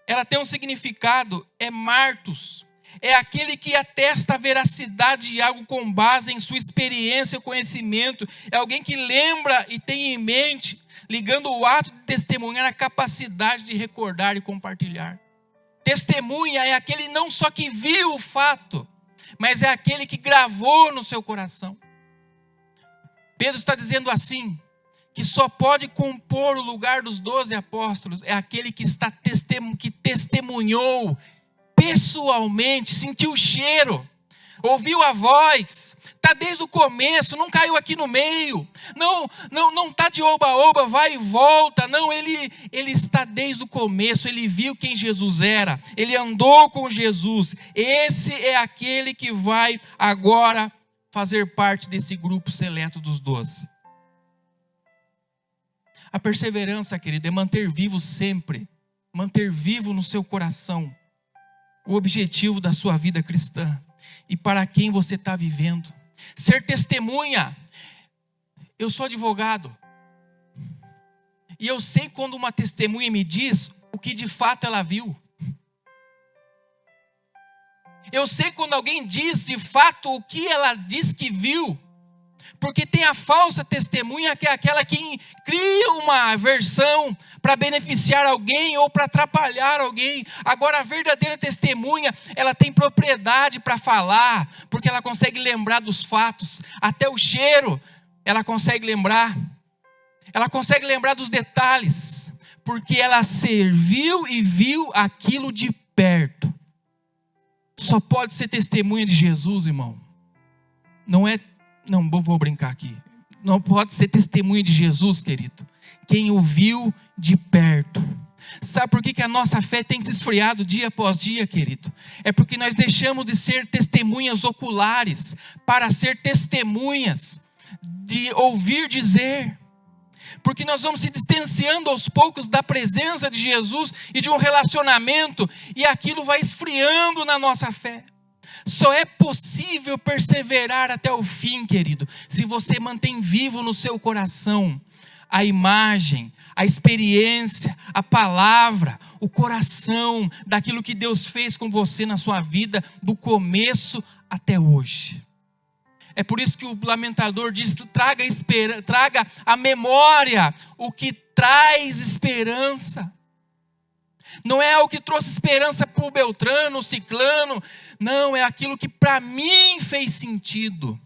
ela tem um significado, é martos, é aquele que atesta a veracidade de algo com base em sua experiência e conhecimento. É alguém que lembra e tem em mente, ligando o ato de testemunhar a capacidade de recordar e compartilhar. Testemunha é aquele não só que viu o fato, mas é aquele que gravou no seu coração. Pedro está dizendo assim, que só pode compor o lugar dos 12 apóstolos é aquele que testemunhou pessoalmente, sentiu o cheiro, ouviu a voz, está desde o começo, não caiu aqui no meio, não está de oba-oba, vai e volta, não, ele está desde o começo, ele viu quem Jesus era, ele andou com Jesus. Esse é aquele que vai agora fazer parte desse grupo seleto dos 12. A perseverança, querido, é manter vivo sempre, manter vivo no seu coração o objetivo da sua vida cristã e para quem você está vivendo. Ser testemunha. Eu sou advogado e eu sei quando uma testemunha me diz o que de fato ela viu. Eu sei quando alguém diz de fato o que ela diz que viu. Porque tem a falsa testemunha, que é aquela que cria uma versão para beneficiar alguém ou para atrapalhar alguém. Agora a verdadeira testemunha, ela tem propriedade para falar, porque ela consegue lembrar dos fatos, até o cheiro ela consegue lembrar. Ela consegue lembrar dos detalhes, porque ela serviu e viu aquilo de perto. Só pode ser testemunha de Jesus, irmão. Não vou brincar aqui. Não pode ser testemunha de Jesus, querido, quem o viu de perto. Sabe por que a nossa fé tem se esfriado dia após dia, querido? É porque nós deixamos de ser testemunhas oculares para ser testemunhas de ouvir dizer. Porque nós vamos se distanciando aos poucos da presença de Jesus e de um relacionamento, e aquilo vai esfriando na nossa fé. Só é possível perseverar até o fim, querido, se você mantém vivo no seu coração a imagem, a experiência, a palavra, o coração daquilo que Deus fez com você na sua vida, do começo até hoje. É por isso que o lamentador diz: traga à memória o que traz esperança. Não é o que trouxe esperança para o Beltrano, o Ciclano. Não, é aquilo que para mim fez sentido.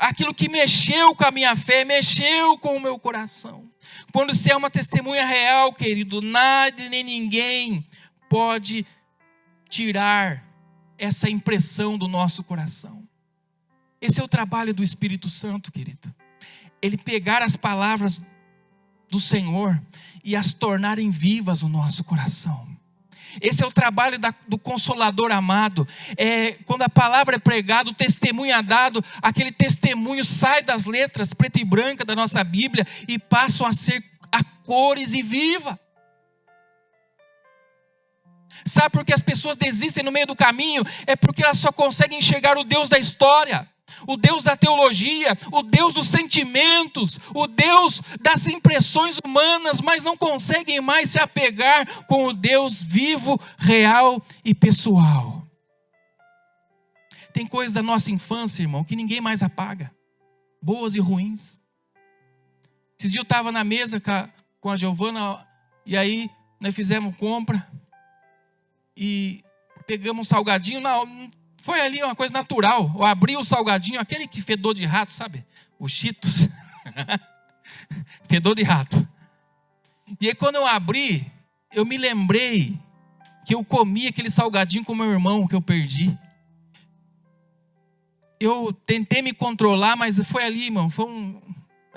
Aquilo que mexeu com a minha fé, mexeu com o meu coração. Quando você é uma testemunha real, querido, nada nem ninguém pode tirar essa impressão do nosso coração. Esse é o trabalho do Espírito Santo, querido. Ele pegar as palavras do Senhor e as tornarem vivas no nosso coração. Esse é o trabalho do Consolador amado. Quando a palavra é pregada, o testemunho é dado, aquele testemunho sai das letras preta e branca da nossa Bíblia e passam a ser a cores e viva. Sabe por que as pessoas desistem no meio do caminho? É porque elas só conseguem enxergar o Deus da história, o Deus da teologia, o Deus dos sentimentos, o Deus das impressões humanas, mas não conseguem mais se apegar com o Deus vivo, real e pessoal. Tem coisas da nossa infância, irmão, que ninguém mais apaga, boas e ruins. Esses dias eu estava na mesa com a Giovana, e aí nós fizemos compra e pegamos um salgadinho. Foi ali uma coisa natural. Eu abri o salgadinho, aquele que fedor de rato, sabe? Os Cheetos. Fedor de rato. E aí quando eu abri, eu me lembrei que eu comi aquele salgadinho com meu irmão que eu perdi. Eu tentei me controlar, mas foi ali, irmão.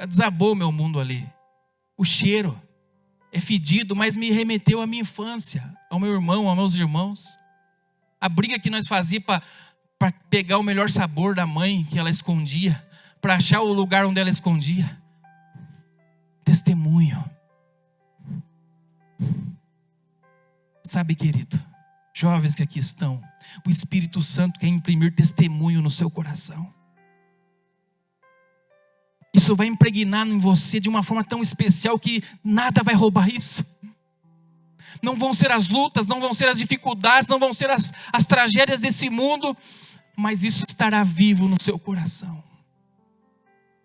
Desabou meu mundo ali. O cheiro é fedido, mas me remeteu à minha infância, ao meu irmão, aos meus irmãos. A briga que nós fazíamos para pegar o melhor sabor da mãe que ela escondia, para achar o lugar onde ela escondia. Testemunho. Sabe, querido, jovens que aqui estão, o Espírito Santo quer imprimir testemunho no seu coração. Isso vai impregnar em você de uma forma tão especial que nada vai roubar isso. não vão ser as lutas, não vão ser as dificuldades, não vão ser as tragédias desse mundo, mas isso estará vivo no seu coração.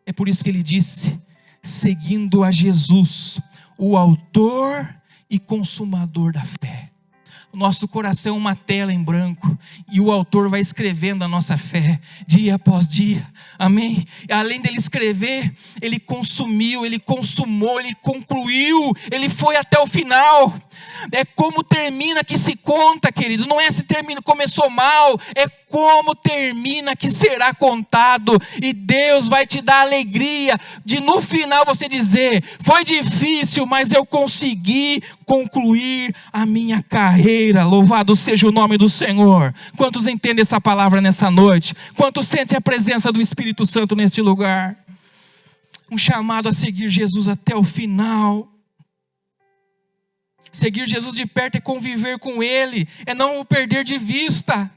É por isso que ele disse, seguindo a Jesus, o autor e consumador da fé. O nosso coração é uma tela em branco, e o autor vai escrevendo a nossa fé, dia após dia, amém? E além dele escrever, ele consumiu, ele consumou, ele concluiu, ele foi até o final. É como termina que se conta, querido, não é se termina, começou mal, é como termina que será contado, e Deus vai te dar alegria, de no final você dizer, foi difícil, mas eu consegui concluir a minha carreira, louvado seja o nome do Senhor. Quantos entendem essa palavra nessa noite? Quantos sentem a presença do Espírito Santo neste lugar? Um chamado a seguir Jesus até o final. Seguir Jesus de perto é conviver com Ele, é não o perder de vista.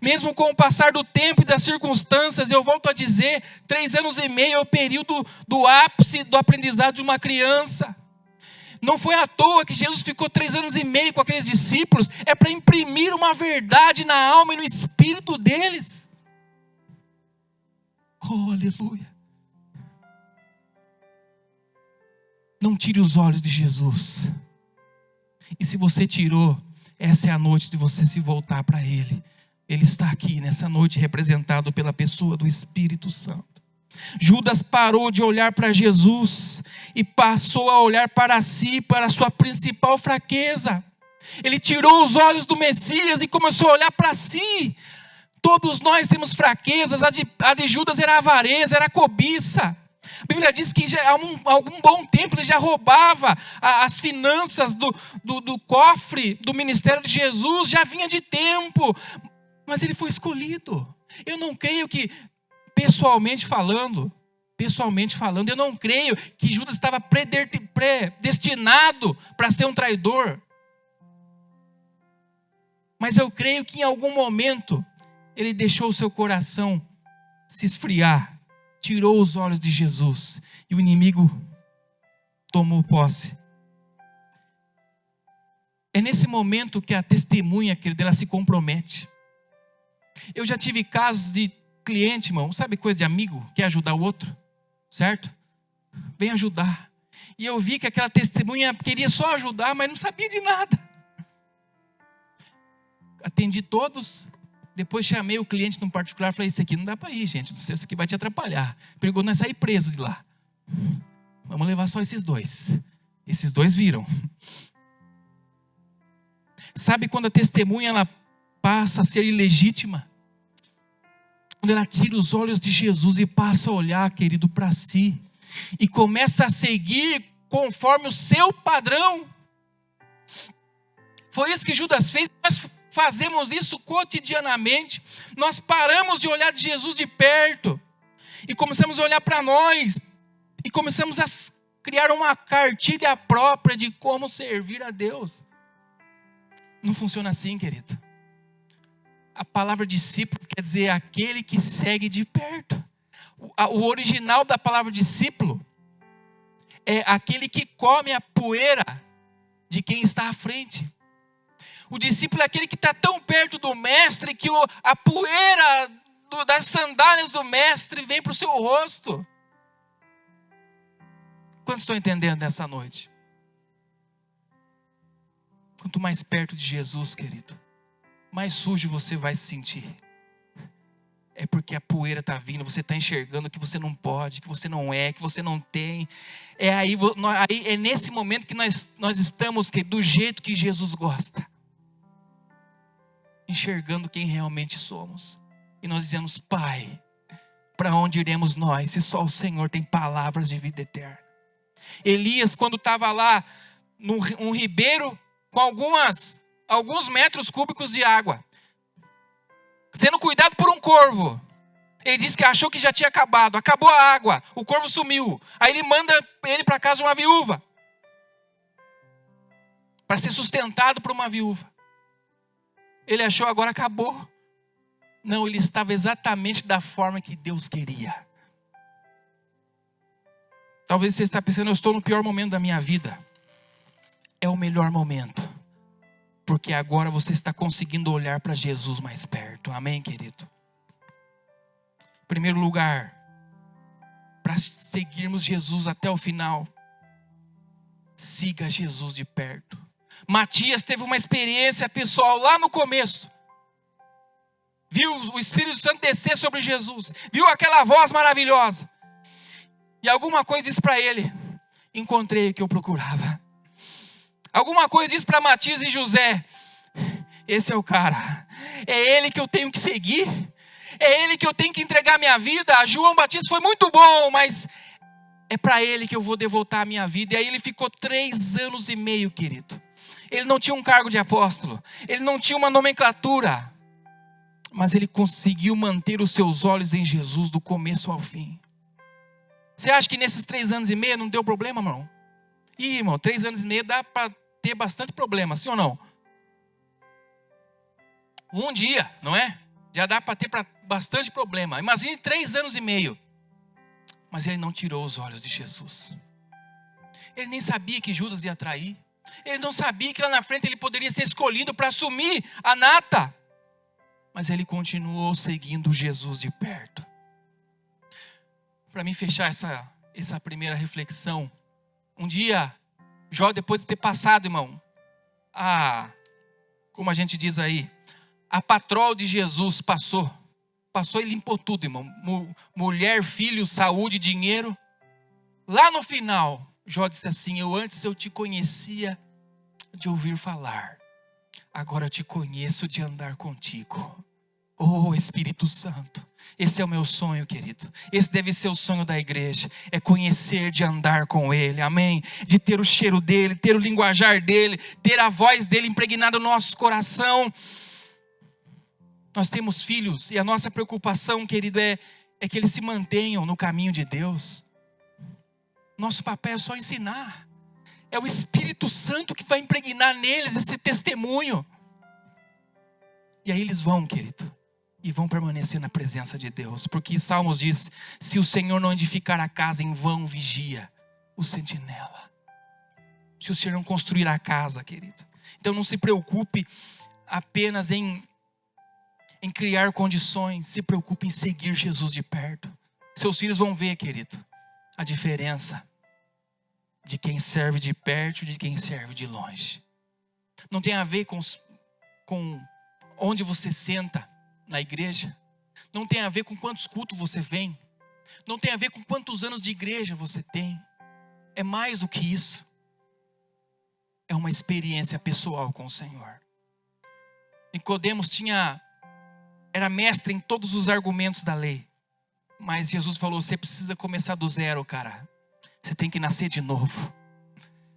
Mesmo com o passar do tempo e das circunstâncias, eu volto a dizer, 3 anos e meio é o período do ápice do aprendizado de uma criança. Não foi à toa que Jesus ficou 3 anos e meio com aqueles discípulos, é para imprimir uma verdade na alma e no espírito deles. Oh, aleluia. Não tire os olhos de Jesus. E se você tirou, essa é a noite de você se voltar para Ele. Ele está aqui nessa noite representado pela pessoa do Espírito Santo. Judas parou de olhar para Jesus e passou a olhar para si, para a sua principal fraqueza. Ele tirou os olhos do Messias e começou a olhar para si. Todos nós temos fraquezas, a de Judas era avareza, era cobiça. A Bíblia diz que já há algum bom tempo ele já roubava as finanças do cofre do ministério de Jesus, já vinha de tempo, mas ele foi escolhido. Eu não creio que, pessoalmente falando, eu não creio que Judas estava predestinado para ser um traidor. Mas eu creio que em algum momento ele deixou o seu coração se esfriar, tirou os olhos de Jesus e o inimigo tomou posse. É nesse momento que a testemunha, querida, ela se compromete. Eu já tive casos de cliente, irmão, sabe coisa de amigo, quer ajudar o outro, certo? Vem ajudar. E eu vi que aquela testemunha queria só ajudar, mas não sabia de nada. Atendi todos, depois chamei o cliente num particular, falei, isso aqui não dá para ir, gente, isso aqui vai te atrapalhar. Perguntou, nós sair preso de lá. Vamos levar só esses dois. Esses dois viram. Sabe quando a testemunha ela passa a ser ilegítima? Quando ela tira os olhos de Jesus e passa a olhar, querido, para si. E começa a seguir conforme o seu padrão. Foi isso que Judas fez. Nós fazemos isso cotidianamente. Nós paramos de olhar de Jesus de perto. E começamos a olhar para nós. E começamos a criar uma cartilha própria de como servir a Deus. Não funciona assim, querido. A palavra discípulo quer dizer aquele que segue de perto. O original da palavra discípulo é aquele que come a poeira de quem está à frente. O discípulo é aquele que está tão perto do mestre que a poeira das sandálias do mestre vem para o seu rosto. Quantos estão entendendo nessa noite? Quanto mais perto de Jesus, querido, mais sujo você vai se sentir. É porque a poeira está vindo, você está enxergando que você não pode, que você não é, que você não tem. É nesse momento que nós estamos do jeito que Jesus gosta. Enxergando quem realmente somos. E nós dizemos, Pai, para onde iremos nós, se só o Senhor tem palavras de vida eterna? Elias, quando estava lá, num ribeiro, com alguns metros cúbicos de água, sendo cuidado por um corvo. Ele disse que achou que já tinha acabado. Acabou a água, o corvo sumiu. Aí ele manda ele para casa de uma viúva, para ser sustentado por uma viúva. Ele achou agora acabou. Não, ele estava exatamente da forma que Deus queria. Talvez você está pensando, eu estou no pior momento da minha vida. É o melhor momento. Porque agora você está conseguindo olhar para Jesus mais perto. Amém, querido? Em primeiro lugar, para seguirmos Jesus até o final, siga Jesus de perto. Matias teve uma experiência pessoal lá no começo. Viu o Espírito Santo descer sobre Jesus. Viu aquela voz maravilhosa. E alguma coisa disse para ele: encontrei o que eu procurava. Alguma coisa disse para Matias e José: esse é o cara. É ele que eu tenho que seguir. É ele que eu tenho que entregar minha vida. João Batista foi muito bom, mas é para ele que eu vou devotar a minha vida. E aí ele ficou 3 anos e meio, querido. Ele não tinha um cargo de apóstolo. Ele não tinha uma nomenclatura. Mas ele conseguiu manter os seus olhos em Jesus do começo ao fim. Você acha que nesses 3 anos e meio não deu problema, irmão? Ih, irmão, 3 anos e meio dá para ter bastante problema, sim ou não? Um dia, não é? Já dá para ter bastante problema. Imagine 3 anos e meio. Mas ele não tirou os olhos de Jesus. Ele nem sabia que Judas ia trair. Ele não sabia que lá na frente ele poderia ser escolhido para assumir a nata. Mas ele continuou seguindo Jesus de perto. Para mim fechar essa primeira reflexão. Um dia, Jó, depois de ter passado, irmão, como a gente diz aí, a patroa de Jesus passou e limpou tudo, irmão. Mulher, filho, saúde, dinheiro. Lá no final, Jó disse assim: antes eu te conhecia de ouvir falar, agora eu te conheço de andar contigo. Oh, Espírito Santo, esse é o meu sonho, querido. Esse deve ser o sonho da igreja. É conhecer, de andar com Ele, amém? De ter o cheiro dEle, ter o linguajar dEle, ter a voz dEle impregnada no nosso coração. Nós temos filhos e a nossa preocupação, querido, é que eles se mantenham no caminho de Deus. Nosso papel é só ensinar. É o Espírito Santo que vai impregnar neles esse testemunho. E aí eles vão, querido, e vão permanecer na presença de Deus. Porque Salmos diz: se o Senhor não edificar a casa, em vão vigia o sentinela. Se o Senhor não construir a casa, querido. Então não se preocupe apenas em criar condições. Se preocupe em seguir Jesus de perto. Seus filhos vão ver, querido, a diferença de quem serve de perto e de quem serve de longe. Não tem a ver com onde você senta na igreja. Não tem a ver com quantos cultos você vem. Não tem a ver com quantos anos de igreja você tem. É mais do que isso. É uma experiência pessoal com o Senhor. Nicodemos era mestre em todos os argumentos da lei. Mas Jesus falou: você precisa começar do zero, cara. Você tem que nascer de novo.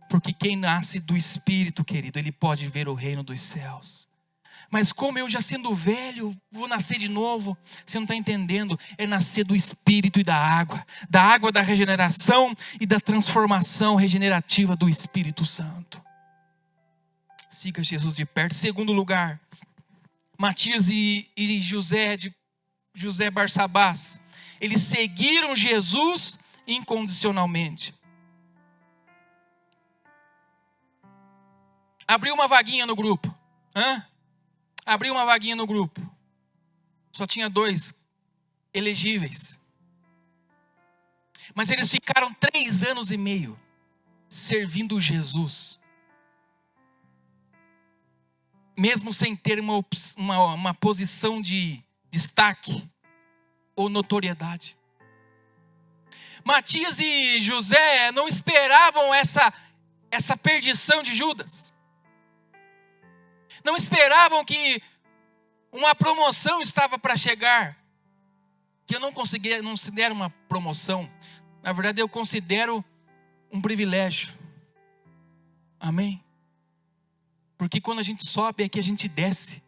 Porque quem nasce do Espírito, querido, ele pode ver o reino dos céus. Mas como eu já sendo velho, vou nascer de novo? Você não está entendendo. É nascer do Espírito e da água. Da água da regeneração e da transformação regenerativa do Espírito Santo. Siga Jesus de perto. Segundo lugar, Matias e José Barsabás, eles seguiram Jesus incondicionalmente. Abriu uma vaguinha no grupo. Abriu uma vaguinha no grupo. Só tinha 2 elegíveis. Mas eles ficaram 3 anos e meio servindo Jesus. Mesmo sem ter uma posição de destaque ou notoriedade. Matias e José não esperavam essa perdição de Judas. Não esperavam que uma promoção estava para chegar. Que eu não considero uma promoção. Na verdade, eu considero um privilégio. Amém? Porque quando a gente sobe, é que a gente desce.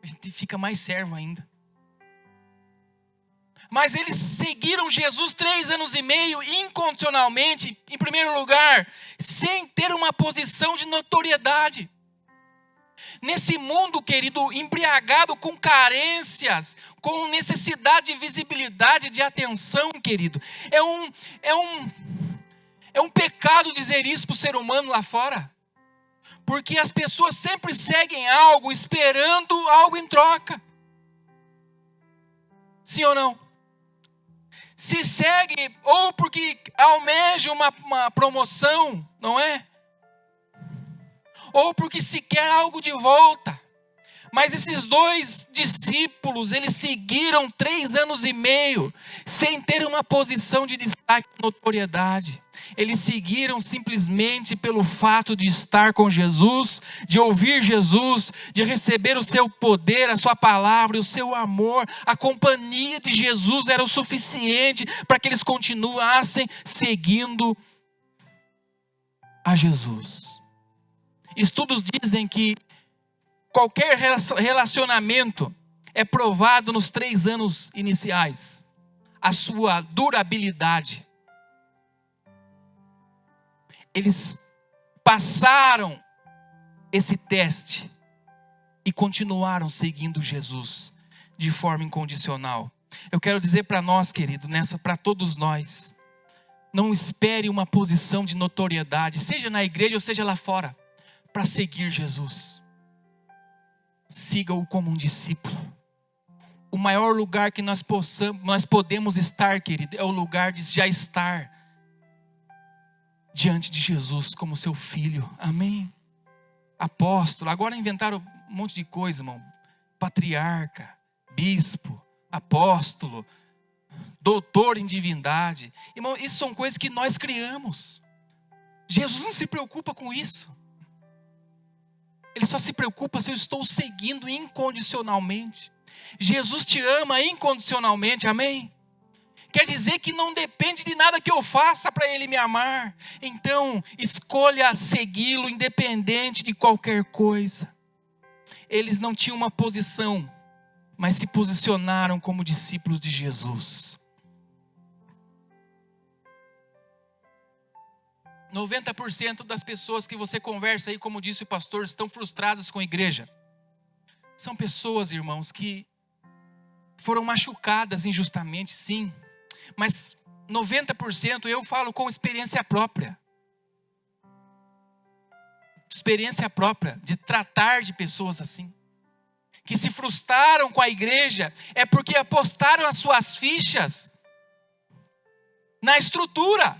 A gente fica mais servo ainda. Mas eles seguiram Jesus 3 anos e meio, incondicionalmente, em primeiro lugar, sem ter uma posição de notoriedade. Nesse mundo, querido, embriagado com carências, com necessidade de visibilidade, de atenção, querido. É um pecado dizer isso para o ser humano lá fora. Porque as pessoas sempre seguem algo esperando algo em troca. Sim ou não? Se segue ou porque almeja uma promoção, não é? Ou porque se quer algo de volta. Mas esses 2 discípulos, eles seguiram 3 anos e meio, sem ter uma posição de destaque e notoriedade. Eles seguiram simplesmente pelo fato de estar com Jesus, de ouvir Jesus, de receber o seu poder, a sua palavra, o seu amor. A companhia de Jesus era o suficiente para que eles continuassem seguindo a Jesus. Estudos dizem que qualquer relacionamento é provado nos 3 anos iniciais. A sua durabilidade. Eles passaram esse teste e continuaram seguindo Jesus de forma incondicional. Eu quero dizer para nós, querido, para todos nós, não espere uma posição de notoriedade, seja na igreja ou seja lá fora, para seguir Jesus. Siga-o como um discípulo. O maior lugar que nós podemos estar, querido, é o lugar de já estar diante de Jesus como seu filho. Amém? Apóstolo. Agora inventaram um monte de coisa, irmão. Patriarca, bispo, apóstolo, doutor em divindade. Irmão, isso são coisas que nós criamos. Jesus não se preocupa com isso. Ele só se preocupa se eu estou seguindo incondicionalmente. Jesus te ama incondicionalmente, amém? Quer dizer que não depende de nada que eu faça para Ele me amar. Então, escolha segui-lo independente de qualquer coisa. Eles não tinham uma posição, mas se posicionaram como discípulos de Jesus. 90% das pessoas que você conversa aí, como disse o pastor, estão frustradas com a igreja. São pessoas, irmãos, que foram machucadas injustamente, sim. Mas 90% eu falo com experiência própria. Experiência própria de tratar de pessoas assim. Que se frustraram com a igreja é porque apostaram as suas fichas na estrutura.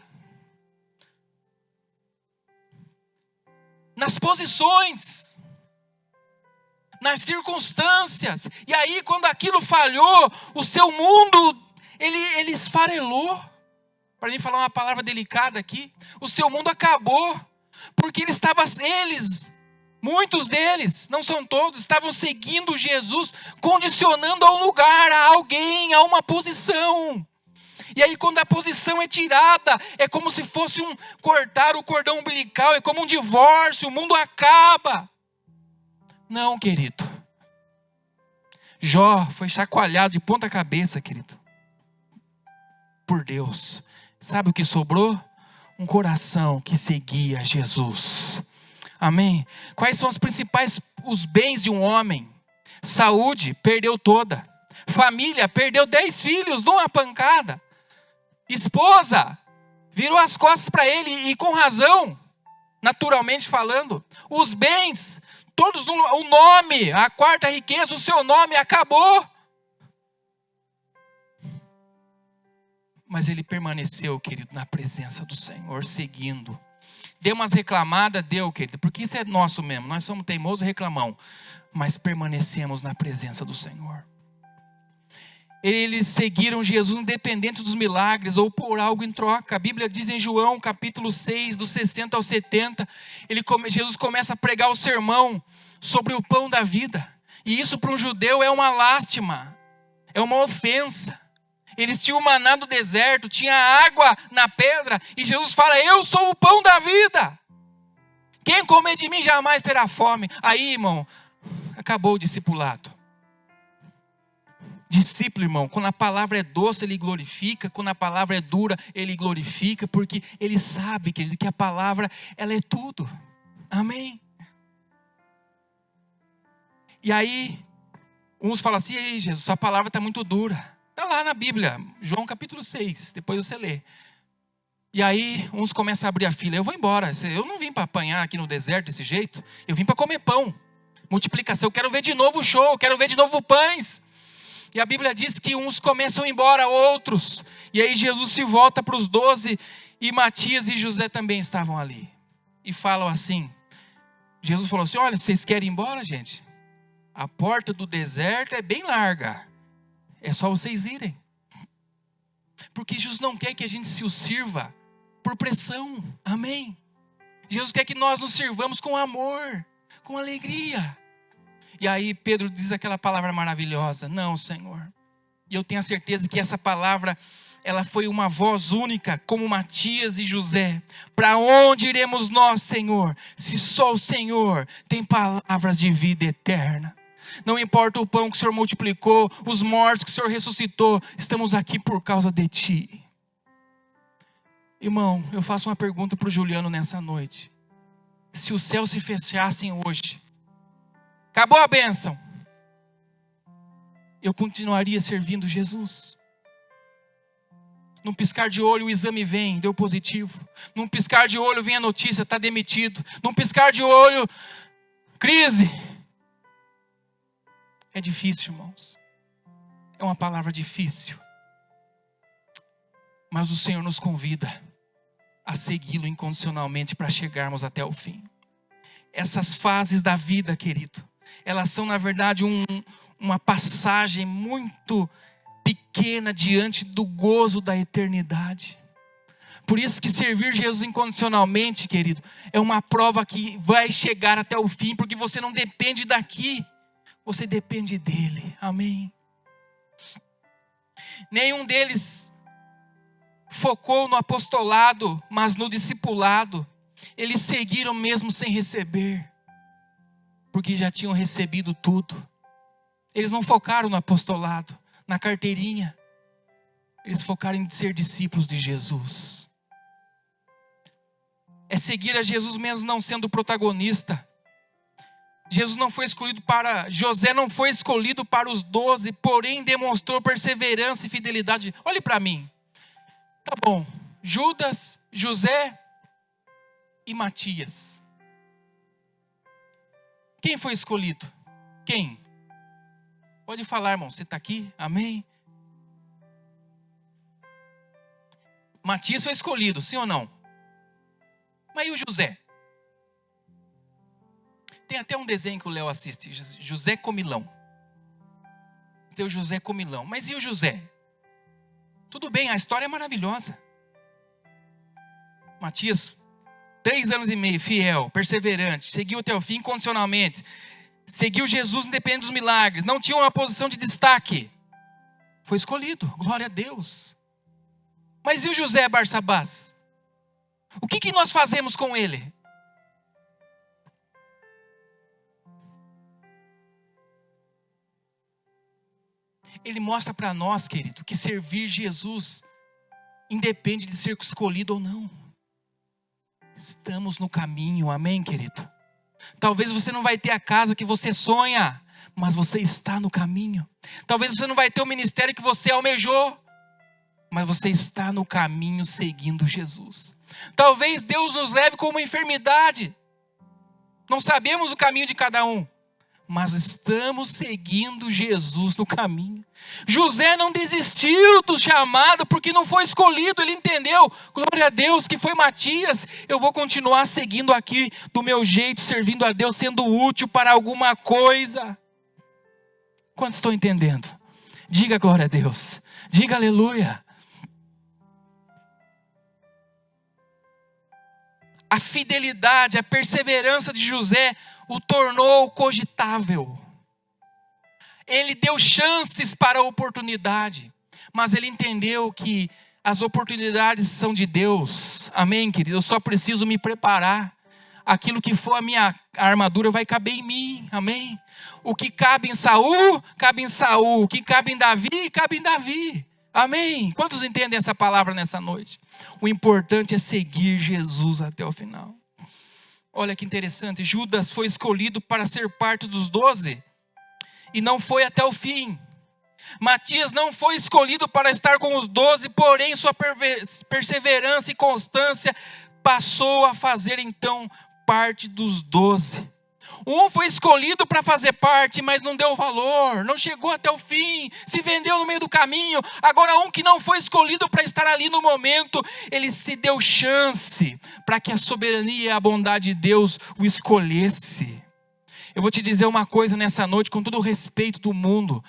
Nas posições, nas circunstâncias. E aí quando aquilo falhou, o seu mundo, ele esfarelou. Para mim falar uma palavra delicada aqui, o seu mundo acabou. Porque muitos deles, não são todos, estavam seguindo Jesus, condicionando a um lugar, a alguém, a uma posição. E aí quando a posição é tirada, é como se fosse cortar o cordão umbilical, é como um divórcio, o mundo acaba. Não, querido. Jó foi chacoalhado de ponta cabeça, querido. Por Deus. Sabe o que sobrou? Um coração que seguia Jesus. Amém? Quais são os bens de um homem? Saúde, perdeu toda. Família, perdeu 10 filhos numa pancada. Esposa, virou as costas para ele e com razão, naturalmente falando. Os bens, todos, o nome, a quarta riqueza, o seu nome acabou. Mas ele permaneceu, querido, na presença do Senhor, seguindo. Deu umas reclamadas, querido, porque isso é nosso mesmo. Nós somos teimosos e reclamão. Mas permanecemos na presença do Senhor. Eles seguiram Jesus independente dos milagres ou por algo em troca. A Bíblia diz em João capítulo 6, do 60 ao 70, Jesus começa a pregar o sermão sobre o pão da vida. E isso para um judeu é uma lástima, é uma ofensa. Eles tinham maná do deserto, tinha água na pedra, e Jesus fala: eu sou o pão da vida. Quem comer de mim jamais terá fome. Aí, irmão, acabou o discipulado. Discípulo, irmão, quando a palavra é doce, ele glorifica. Quando a palavra é dura, ele glorifica. Porque ele sabe, querido, que a palavra, ela é tudo. Amém? E aí, uns falam assim: ei, Jesus, sua palavra está muito dura. Está lá na Bíblia, João capítulo 6, depois você lê. E aí uns começam a abrir a fila. Eu vou embora. Eu não vim para apanhar aqui no deserto desse jeito. Eu vim para comer pão. Multiplicação. Eu quero ver de novo o show. Eu quero ver de novo pães. E a Bíblia diz que uns começam a ir embora, outros. E aí Jesus se volta para os 12. E Matias e José também estavam ali. E falam assim. Jesus falou assim: olha, vocês querem ir embora, gente? A porta do deserto é bem larga. É só vocês irem. Porque Jesus não quer que a gente se o sirva por pressão. Amém? Jesus quer que nós nos sirvamos com amor, com alegria. E aí Pedro diz aquela palavra maravilhosa: não, Senhor. E eu tenho a certeza que essa palavra, ela foi uma voz única, como Matias e José. Para onde iremos nós, Senhor, se só o Senhor tem palavras de vida eterna? Não importa o pão que o Senhor multiplicou, os mortos que o Senhor ressuscitou, estamos aqui por causa de Ti. Irmão, eu faço uma pergunta para o Juliano nessa noite. Se os céus se fechassem hoje, acabou a bênção, eu continuaria servindo Jesus? Num piscar de olho o exame vem, deu positivo. Num piscar de olho vem a notícia, está demitido. Num piscar de olho, crise. É difícil, irmãos. É uma palavra difícil. Mas o Senhor nos convida a segui-lo incondicionalmente para chegarmos até o fim. Essas fases da vida, querido, elas são na verdade uma passagem muito pequena diante do gozo da eternidade. Por isso que servir Jesus incondicionalmente, querido, é uma prova que vai chegar até o fim, porque você não depende daqui, você depende dele. Amém? Nenhum deles focou no apostolado, mas no discipulado. Eles seguiram mesmo sem receber, porque já tinham recebido tudo. Eles não focaram no apostolado, na carteirinha. Eles focaram em ser discípulos de Jesus. É seguir a Jesus mesmo não sendo o protagonista. Jesus não foi escolhido para... José não foi escolhido para os 12, porém demonstrou perseverança e fidelidade. Olhe para mim. Tá bom. Judas, José e Matias. Quem foi escolhido? Quem? Pode falar, irmão. Você está aqui? Amém? Matias foi escolhido, sim ou não? Mas e o José? Tem até um desenho que o Léo assiste, José Comilão. Tem o José Comilão. Mas e o José? Tudo bem, a história é maravilhosa. Matias, 3 anos e meio, fiel, perseverante, seguiu até o fim incondicionalmente. Seguiu Jesus independente dos milagres. Não tinha uma posição de destaque. Foi escolhido, glória a Deus. Mas e o José Barsabás? O que nós fazemos com ele? Ele mostra para nós, querido, que servir Jesus independe de ser escolhido ou não. Estamos no caminho, amém, querido? Talvez você não vai ter a casa que você sonha, mas você está no caminho. Talvez você não vai ter o ministério que você almejou, mas você está no caminho seguindo Jesus. Talvez Deus nos leve com uma enfermidade. Não sabemos o caminho de cada um, mas estamos seguindo Jesus no caminho. José não desistiu do chamado porque não foi escolhido. Ele entendeu, glória a Deus, que foi Matias. Eu vou continuar seguindo aqui do meu jeito, servindo a Deus, sendo útil para alguma coisa. Quantos estão entendendo? Diga glória a Deus. Diga aleluia. A fidelidade, a perseverança de José o tornou cogitável. Ele deu chances para a oportunidade, mas ele entendeu que as oportunidades são de Deus. Amém, querido? Eu só preciso me preparar. Aquilo que for a minha armadura vai caber em mim. Amém? O que cabe em Saul, cabe em Saul. O que cabe em Davi, cabe em Davi. Amém? Quantos entendem essa palavra nessa noite? O importante é seguir Jesus até o final. Olha que interessante. Judas foi escolhido para ser parte dos 12 e não foi até o fim. Matias não foi escolhido para estar com os 12, porém sua perseverança e constância passou a fazer então parte dos 12. Um foi escolhido para fazer parte, mas não deu valor, não chegou até o fim, se vendeu no meio do caminho. Agora um que não foi escolhido para estar ali no momento, ele se deu chance para que a soberania e a bondade de Deus o escolhesse. Eu vou te dizer uma coisa nessa noite, com todo o respeito do mundo.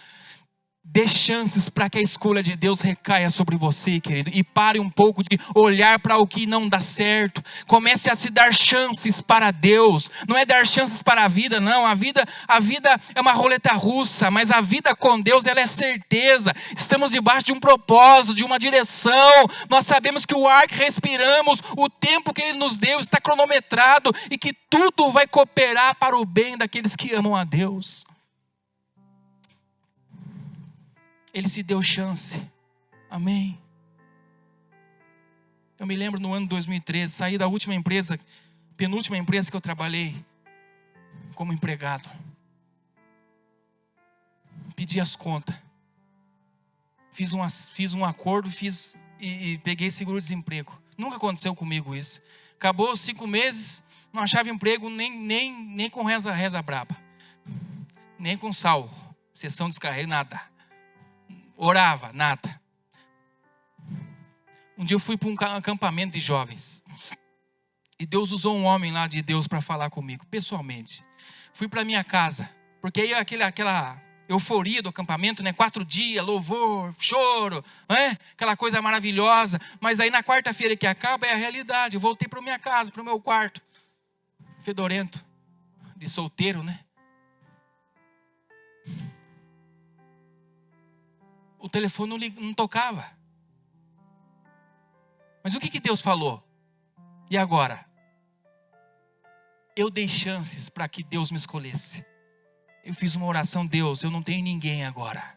Dê chances para que a escolha de Deus recaia sobre você, querido. E pare um pouco de olhar para o que não dá certo. Comece a se dar chances para Deus. Não é dar chances para a vida, não. A vida é uma roleta russa. Mas a vida com Deus, ela é certeza. Estamos debaixo de um propósito, de uma direção. Nós sabemos que o ar que respiramos, o tempo que Ele nos deu está cronometrado. E que tudo vai cooperar para o bem daqueles que amam a Deus. Ele se deu chance. Amém. Eu me lembro no ano de 2013, saí da última empresa, penúltima empresa que eu trabalhei como empregado. Pedi as contas. Fiz um acordo e peguei seguro-desemprego. Nunca aconteceu comigo isso. Acabou os 5 meses, não achava emprego nem com reza braba. Nem com sal, sessão de descarrego, nada. Orava, nada. Um dia eu fui para um acampamento de jovens. E Deus usou um homem lá de Deus para falar comigo, pessoalmente. Fui para minha casa. Porque aí aquela euforia do acampamento, né? 4 dias, louvor, choro, né? Aquela coisa maravilhosa. Mas aí na quarta-feira que acaba é a realidade. Eu voltei para minha casa, para o meu quarto. Fedorento. De solteiro, né? O telefone não tocava. Mas o que Deus falou? E agora? Eu dei chances para que Deus me escolhesse. Eu fiz uma oração, Deus, eu não tenho ninguém agora.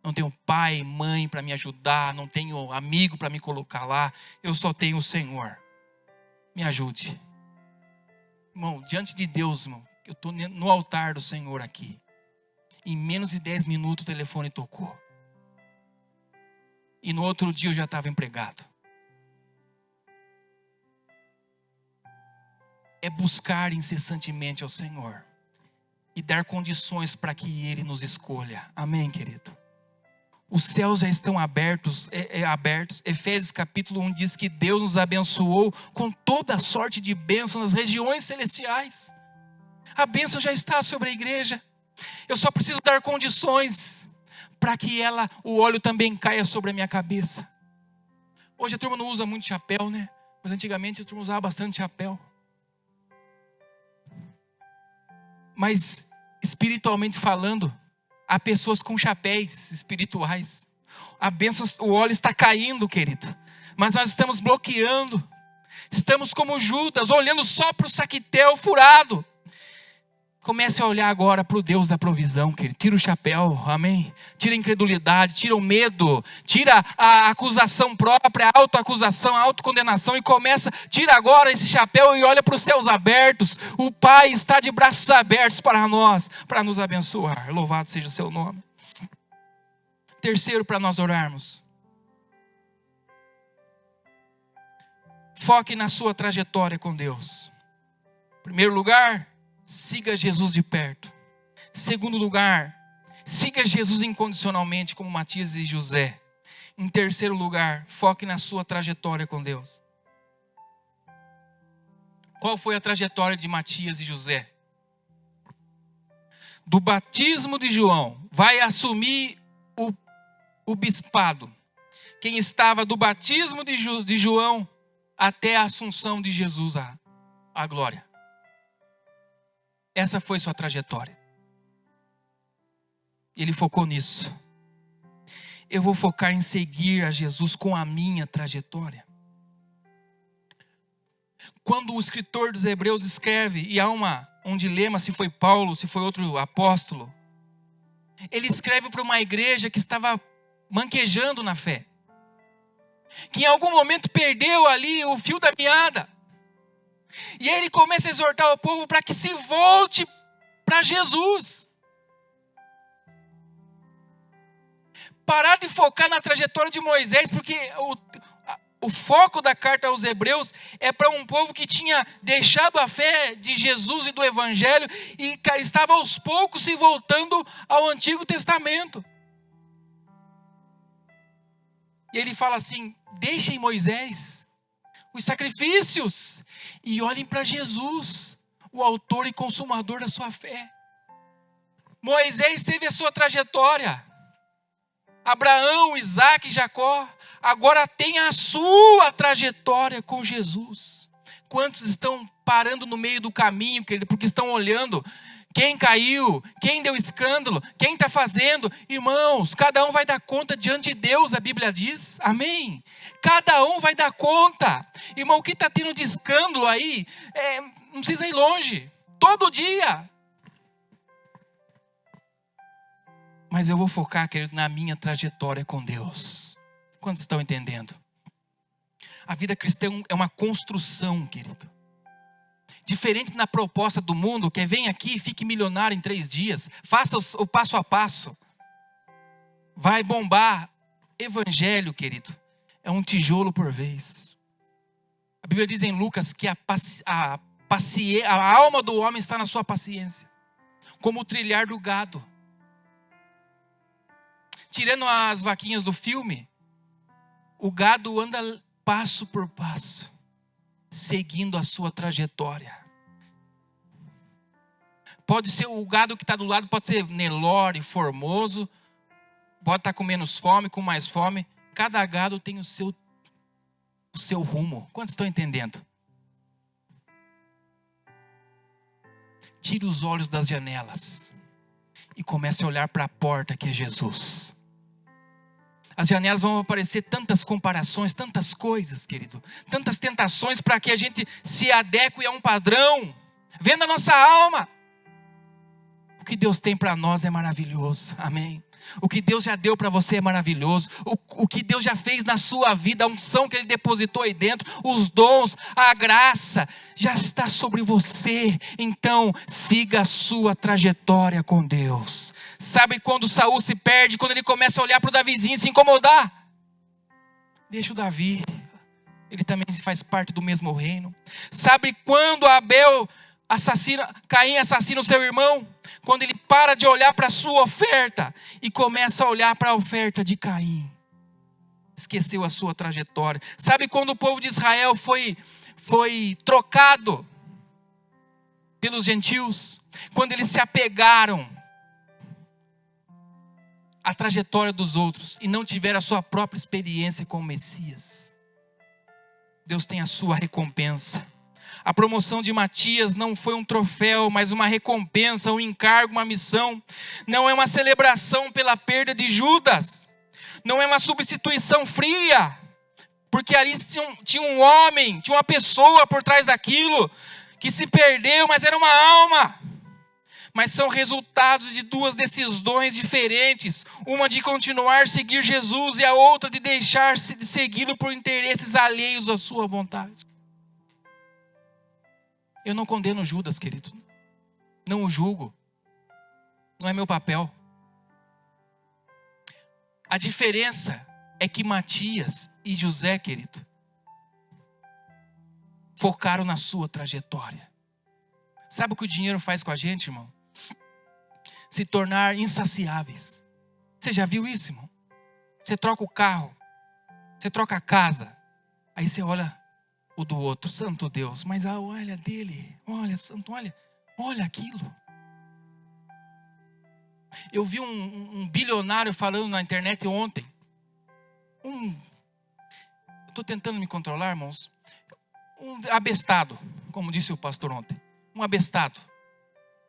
Não tenho pai, mãe para me ajudar, não tenho amigo para me colocar lá. Eu só tenho o Senhor. Me ajude. Irmão, diante de Deus, irmão, eu estou no altar do Senhor aqui. Em menos de 10 minutos o telefone tocou. E no outro dia eu já estava empregado. É buscar incessantemente ao Senhor. E dar condições para que Ele nos escolha. Amém, querido? Os céus já estão abertos. Efésios capítulo 1 diz que Deus nos abençoou com toda sorte de bênção nas regiões celestiais. A bênção já está sobre a igreja. Eu só preciso dar condições para que o óleo também caia sobre a minha cabeça. Hoje a turma não usa muito chapéu, né? Mas antigamente a turma usava bastante chapéu. Mas espiritualmente falando, há pessoas com chapéus espirituais. A bênção, o óleo está caindo, querido. Mas nós estamos bloqueando. Estamos como Judas, olhando só para o saquetel furado. Comece a olhar agora para o Deus da provisão, querido. Tira o chapéu, amém? Tira a incredulidade, tira o medo, tira a acusação própria, a autoacusação, a autocondenação e tira agora esse chapéu e olha para os céus abertos. O Pai está de braços abertos para nós, para nos abençoar. Louvado seja o seu nome. Terceiro, para nós orarmos. Foque na sua trajetória com Deus. Em primeiro lugar, siga Jesus de perto. Segundo lugar, siga Jesus incondicionalmente, como Matias e José. Em terceiro lugar, foque na sua trajetória com Deus. Qual foi a trajetória de Matias e José? Do batismo de João, vai assumir o bispado. Quem estava do batismo de João até a assunção de Jesus à glória. Essa foi sua trajetória. Ele focou nisso. Eu vou focar em seguir a Jesus com a minha trajetória. Quando o escritor dos Hebreus escreve, e há um dilema se foi Paulo, se foi outro apóstolo, ele escreve para uma igreja que estava manquejando na fé. Que em algum momento perdeu ali o fio da meada. E aí ele começa a exortar o povo para que se volte para Jesus. parar de focar na trajetória de Moisés, porque o foco da carta aos Hebreus é para um povo que tinha deixado a fé de Jesus e do Evangelho e estava aos poucos se voltando ao Antigo Testamento. E ele fala assim: deixem Moisés, os sacrifícios, e olhem para Jesus, o autor e consumador da sua fé. Moisés teve a sua trajetória. Abraão, Isaac e Jacó agora tem a sua trajetória com Jesus. Quantos estão parando no meio do caminho, querido, porque estão olhando quem caiu, quem deu escândalo, quem está fazendo? Irmãos, cada um vai dar conta diante de Deus, a Bíblia diz. Amém? Cada um vai dar conta. Irmão, o que está tendo de escândalo aí, não precisa ir longe. Todo dia. Mas eu vou focar, querido, na minha trajetória com Deus. Quantos estão entendendo? A vida cristã é uma construção, querido. Diferente na proposta do mundo, que é vem aqui e fique milionário em 3 dias. Faça o passo a passo. Vai bombar. Evangelho, querido, é um tijolo por vez. A Bíblia diz em Lucas que a alma do homem está na sua paciência. Como o trilhar do gado. Tirando as vaquinhas do filme, o gado anda passo por passo, seguindo a sua trajetória. Pode ser o gado que está do lado, pode ser Nelore, Formoso, pode estar com menos fome, com mais fome. Cada gado tem o seu rumo. Quantos estão entendendo? Tire os olhos das janelas e comece a olhar para a porta que é Jesus. As janelas vão aparecer tantas comparações, tantas coisas, querido. Tantas tentações para que a gente se adeque a um padrão. Venda a nossa alma. O que Deus tem para nós é maravilhoso. Amém. O que Deus já deu para você é maravilhoso. O que Deus já fez na sua vida, a unção que Ele depositou aí dentro, os dons, a graça, já está sobre você. Então, siga a sua trajetória com Deus. Sabe quando Saul se perde? Quando ele começa a olhar para o Davizinho e se incomodar. Deixa o Davi. Ele também faz parte do mesmo reino. Sabe quando Caim assassina o seu irmão? Quando ele para de olhar para a sua oferta e começa a olhar para a oferta de Caim. Esqueceu a sua trajetória. Sabe quando o povo de Israel foi trocado pelos gentios? Quando eles se apegaram à trajetória dos outros e não tiveram a sua própria experiência com o Messias. Deus tem a sua recompensa. A promoção de Matias não foi um troféu, mas uma recompensa, um encargo, uma missão. Não é uma celebração pela perda de Judas. Não é uma substituição fria. Porque ali tinha um homem, tinha uma pessoa por trás daquilo, que se perdeu, mas era uma alma. Mas são resultados de 2 decisões diferentes. Uma de continuar a seguir Jesus e a outra de deixar-se de segui-lo por interesses alheios à sua vontade. Eu não condeno Judas, querido. Não o julgo. Não é meu papel. A diferença é que Matias e José, querido, focaram na sua trajetória. Sabe o que o dinheiro faz com a gente, irmão? Se tornar insaciáveis. Você já viu isso, irmão? Você troca o carro, você troca a casa, aí você olha o do outro, santo Deus, mas olha dele, olha santo, olha aquilo. Eu vi um bilionário falando na internet ontem, estou tentando me controlar, irmãos, um abestado, como disse o pastor ontem, um abestado.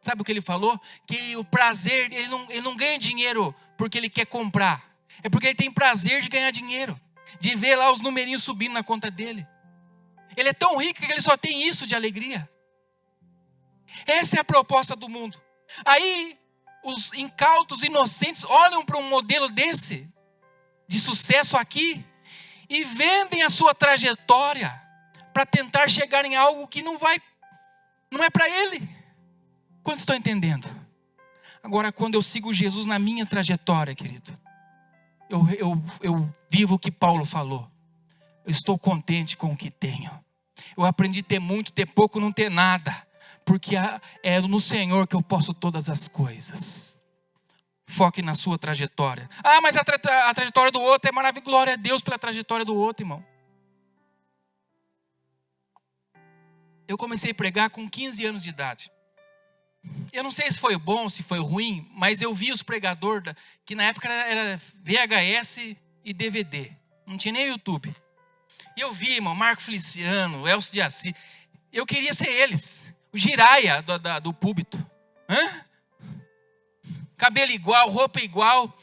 Sabe o que ele falou? Que o prazer, ele não ganha dinheiro porque ele quer comprar, é porque ele tem prazer de ganhar dinheiro, de ver lá os numerinhos subindo na conta dele. Ele é tão rico que ele só tem isso de alegria. Essa é a proposta do mundo. Aí os incautos inocentes olham para um modelo desse, de sucesso aqui, e vendem a sua trajetória para tentar chegar em algo que não é para ele. Quantos estão entendendo? Agora, quando eu sigo Jesus na minha trajetória, querido, eu vivo o que Paulo falou. Eu estou contente com o que tenho. Eu aprendi a ter muito, ter pouco, não ter nada. Porque é no Senhor que eu posso todas as coisas. Foque na sua trajetória. Ah, mas a trajetória do outro é maravilhosa. Glória a Deus pela trajetória do outro, irmão. Eu comecei a pregar com 15 anos de idade. Eu não sei se foi bom, se foi ruim, mas eu vi os pregadores, que na época era VHS e DVD. Não tinha nem YouTube. E eu vi, irmão, Marco Feliciano, Elcio de Assis. Eu queria ser eles. O Jiraya do púlpito. Hã? Cabelo igual, roupa igual.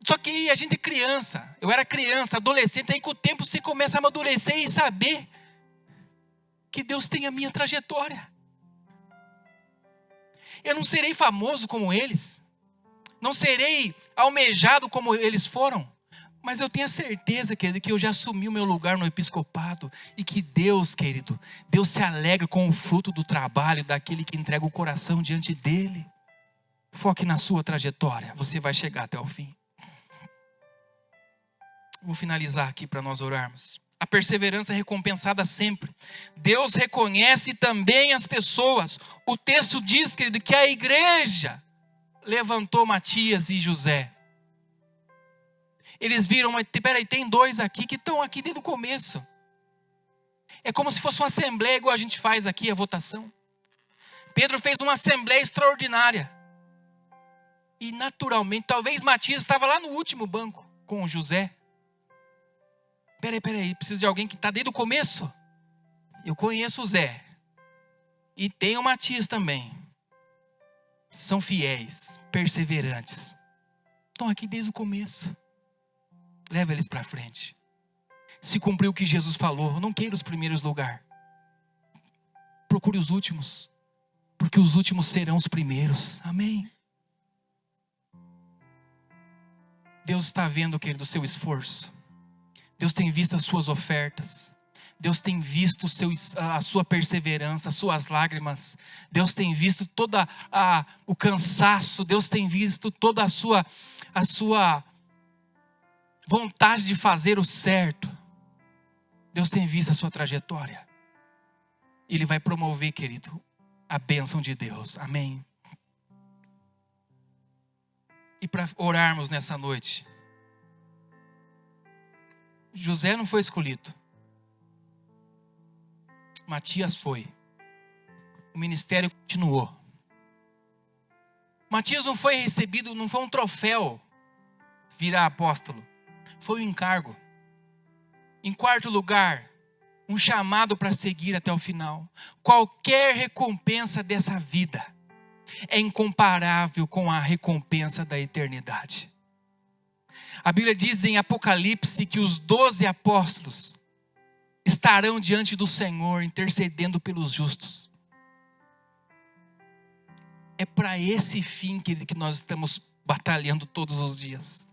Só que a gente é criança. Eu era criança, adolescente. Aí com o tempo você começa a amadurecer e saber que Deus tem a minha trajetória. Eu não serei famoso como eles. Não serei almejado como eles foram. Mas eu tenho a certeza, querido, que eu já assumi o meu lugar no episcopado. E que Deus, querido, Deus se alegra com o fruto do trabalho daquele que entrega o coração diante dele. Foque na sua trajetória. Você vai chegar até o fim. Vou finalizar aqui para nós orarmos. A perseverança é recompensada sempre. Deus reconhece também as pessoas. O texto diz, querido, que a igreja levantou Matias e José. Eles viram, mas peraí, tem dois aqui que estão aqui desde o começo. É como se fosse uma assembleia igual a gente faz aqui, a votação. Pedro fez uma assembleia extraordinária. E naturalmente, talvez Matias estava lá no último banco com o José. Peraí, precisa de alguém que está desde o começo? Eu conheço o Zé. E tem o Matias também. São fiéis, perseverantes. Estão aqui desde o começo. Leva eles para frente. Se cumpriu o que Jesus falou, não queira os primeiros lugares. Procure os últimos. Porque os últimos serão os primeiros. Amém. Deus está vendo, querido, o seu esforço. Deus tem visto as suas ofertas. Deus tem visto a sua perseverança, as suas lágrimas. Deus tem visto todo o cansaço. Deus tem visto toda a sua vontade de fazer o certo. Deus tem visto a sua trajetória. Ele vai promover, querido, a bênção de Deus. Amém. E para orarmos nessa noite, José não foi escolhido. Matias foi. O ministério continuou. Matias não foi recebido, não foi um troféu virar apóstolo. Foi um encargo. Em quarto lugar, um chamado para seguir até o final. Qualquer recompensa dessa vida é incomparável com a recompensa da eternidade. A Bíblia diz em Apocalipse que os 12 apóstolos estarão diante do Senhor intercedendo pelos justos. É para esse fim, querido, que nós estamos batalhando todos os dias.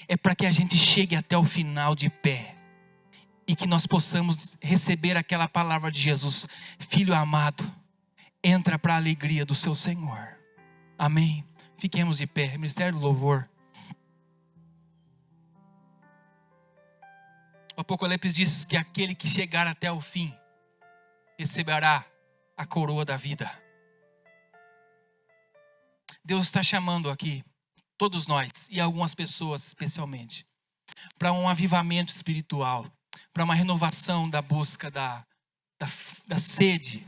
É para que a gente chegue até o final de pé. E que nós possamos receber aquela palavra de Jesus. Filho amado, entra para a alegria do seu Senhor. Amém. Fiquemos de pé. Ministério do Louvor. O Apocalipse diz que aquele que chegar até o fim receberá a coroa da vida. Deus está chamando aqui todos nós e algumas pessoas especialmente para um avivamento espiritual, para uma renovação da busca da sede,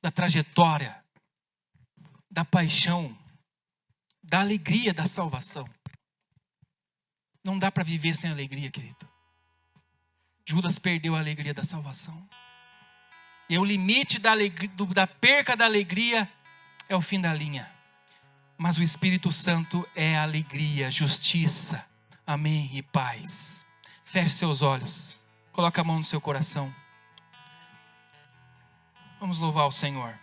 da trajetória, da paixão, da alegria da salvação. Não dá para viver sem alegria, querido. Judas perdeu a alegria da salvação. E o limite da perca da alegria é o fim da linha. Mas o Espírito Santo é alegria, justiça, amém, e paz. Feche seus olhos. Coloque a mão no seu coração. Vamos louvar o Senhor.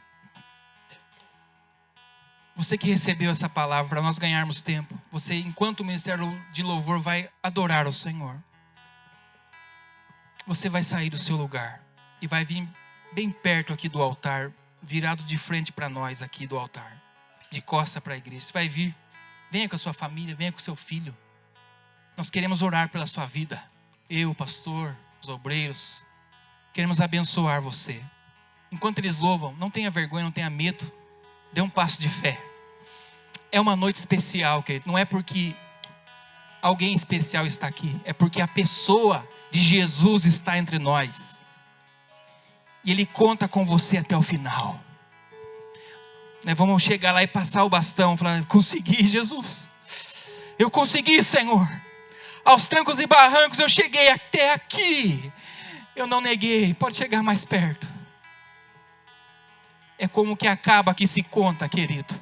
Você que recebeu essa palavra para nós ganharmos tempo. Você, enquanto o ministério de louvor vai adorar o Senhor. Você vai sair do seu lugar e vai vir bem perto aqui do altar, virado de frente para nós aqui do altar, de costa para a igreja. Você vai vir Venha com a sua família, venha com o seu filho. Nós queremos orar pela sua vida. Eu, o pastor, os obreiros, queremos abençoar você. Enquanto eles louvam, não tenha vergonha, não tenha medo. Dê um passo de fé. É uma noite especial, querido. Não é porque alguém especial está aqui. É porque a pessoa de Jesus está entre nós. E Ele conta com você até o final. Nós vamos chegar lá e passar o bastão. Falar, consegui, Jesus. Eu consegui, Senhor. Aos trancos e barrancos eu cheguei até aqui. Eu não neguei. Pode chegar mais perto. É como que acaba que se conta, querido.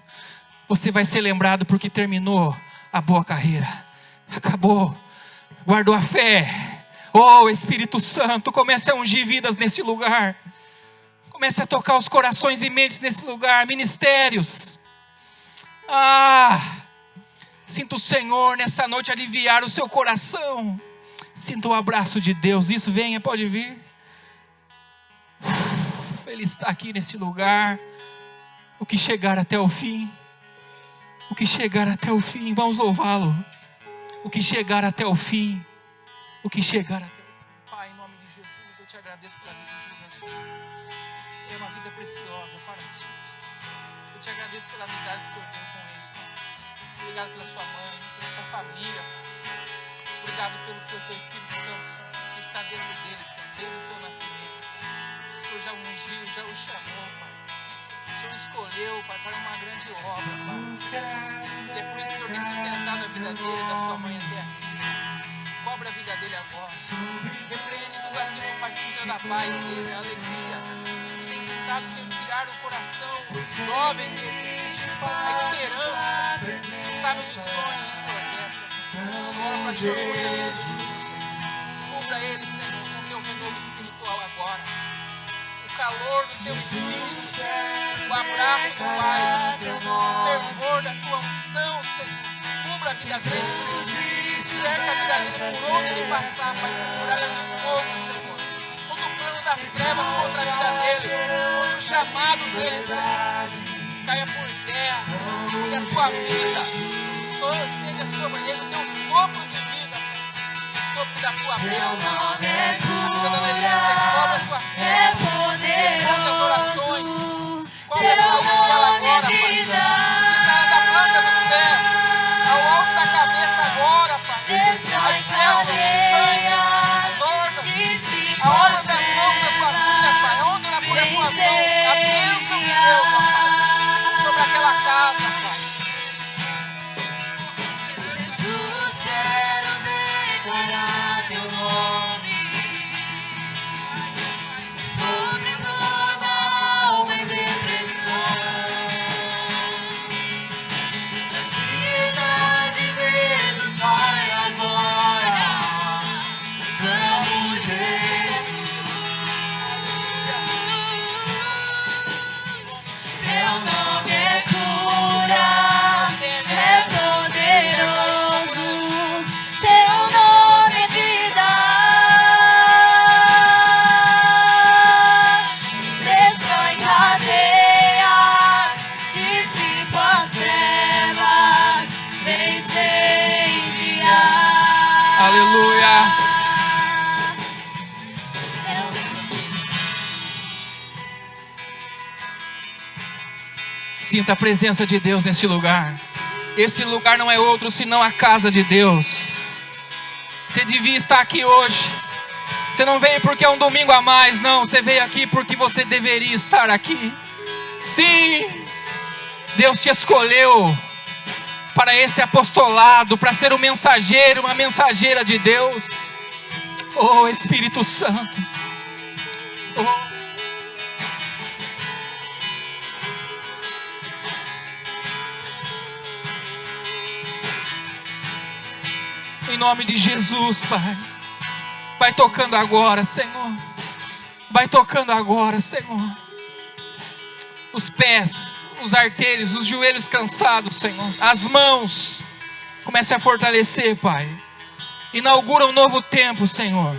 Você vai ser lembrado porque terminou a boa carreira. Acabou. Guardou a fé. Oh, Espírito Santo, comece a ungir vidas nesse lugar. Comece a tocar os corações e mentes nesse lugar. Ministérios. Sinta o Senhor nessa noite aliviar o seu coração. Sinta o abraço de Deus. Isso, venha, pode vir. Ele está aqui nesse lugar. O que chegar até o fim. O que chegar até o fim. Vamos louvá-lo. O que chegar até o fim. O que chegar até o fim. Pai, em nome de Jesus, eu te agradeço pela vida de Gilberto. É uma vida preciosa para ti. Eu te agradeço pela amizade que o Senhor deu com ele, Pai. Obrigado pela sua mãe, pela sua família. Obrigado pelo teu Espírito Santo, Senhor, que está dentro dele, Senhor, desde o seu nascimento. O Senhor já o ungiu, já o chamou, Pai. O Senhor escolheu, Pai, para uma grande obra, Pai. E é por isso que o Senhor tem sustentado a vida dele e da sua mãe até aqui. Cobra a vida dele agora. Repreende tudo aquilo, Pai, que tira da paz dele, a alegria. Tem tentado, Senhor, tirar o coração jovem dele, a esperança, sabe, os sonhos, os projetos. Agora, para Senhor, hoje é Jesus. Cubra ele, Senhor, com o teu renovo espiritual agora. O calor do teu espírito, o abraço do Pai, o fervor da tua unção, Senhor. Cubra a vida dele, Senhor. Cerca a vida dele por onde ele passar, Pai, por ela de fogo, Senhor. Todo o plano das trevas contra a vida dele, todo o chamado dele, Senhor, caia por terra, Senhor, que a tua vida seja sobre ele o teu sopro de vida, o sopro da tua bênção. Cobra a tua fé, responde as orações, cobra a sua vida agora, Pai, da planta dos pés ao alto da cabeça agora, Pai. As células, a hora das mãos da tua filha, Pai, onde ela por a tua mão, a bênção de Deus, Pai, sobre aquela casa, Pai. Jesus, quero declarar teu nome sobre toda alma em depressão. Ansiedade, medo, sai agora. Vamos, Jesus. Teu nome é cura, é poderoso. Teu nome é vida. Destrói cadeias, dissipa as trevas, vem incendiar. Aleluia. Sinta a presença de Deus neste lugar. Esse lugar não é outro senão a casa de Deus. Você devia estar aqui hoje. Você não veio porque é um domingo a mais, não. Você veio aqui porque você deveria estar aqui. Sim, Deus te escolheu para esse apostolado, para ser um mensageiro, uma mensageira de Deus. Oh, Espírito Santo. Oh. Em nome de Jesus, Pai. Vai tocando agora, Senhor. Vai tocando agora, Senhor. Os pés, os artérios, os joelhos cansados, Senhor. As mãos. Comece a fortalecer, Pai. Inaugura um novo tempo, Senhor.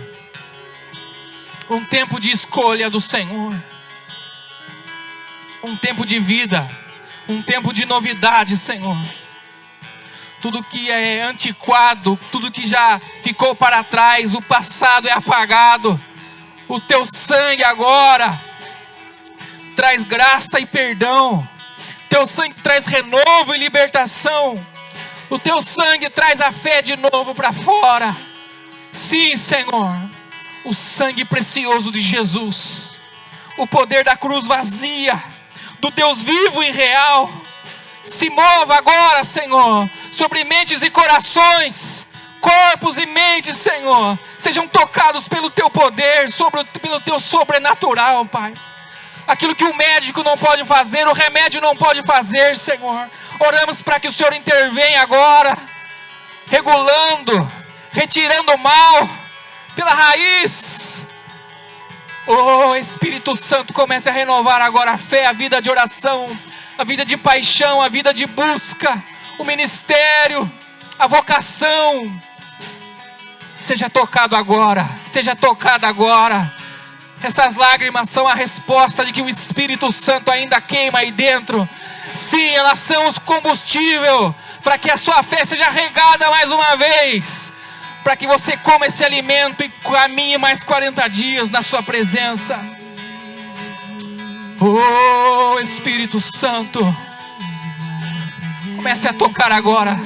Um tempo de escolha do Senhor. Um tempo de vida. Um tempo de novidade, Senhor. tudo que é antiquado, tudo que já ficou para trás, o passado é apagado. O teu sangue agora traz graça e perdão. Teu sangue traz renovo e libertação. O teu sangue traz a fé de novo para fora. Sim, Senhor, o sangue precioso de Jesus, o poder da cruz vazia, do Deus vivo e real, se mova agora, Senhor, sobre mentes e corações, corpos e mentes, Senhor, sejam tocados pelo teu poder, pelo teu sobrenatural, Pai. Aquilo que o médico não pode fazer, o remédio não pode fazer, Senhor. Oramos para que o Senhor intervenha agora, regulando, retirando o mal pela raiz. Oh, Espírito Santo, comece a renovar agora a fé, a vida de oração, a vida de paixão, a vida de busca, o ministério, a vocação. Seja tocado agora, seja tocada agora. Essas lágrimas são a resposta de que o Espírito Santo ainda queima aí dentro. Sim, elas são os combustível para que a sua fé seja regada mais uma vez, para que você coma esse alimento e caminhe mais 40 dias na sua presença. Oh, Espírito Santo, comece a tocar agora.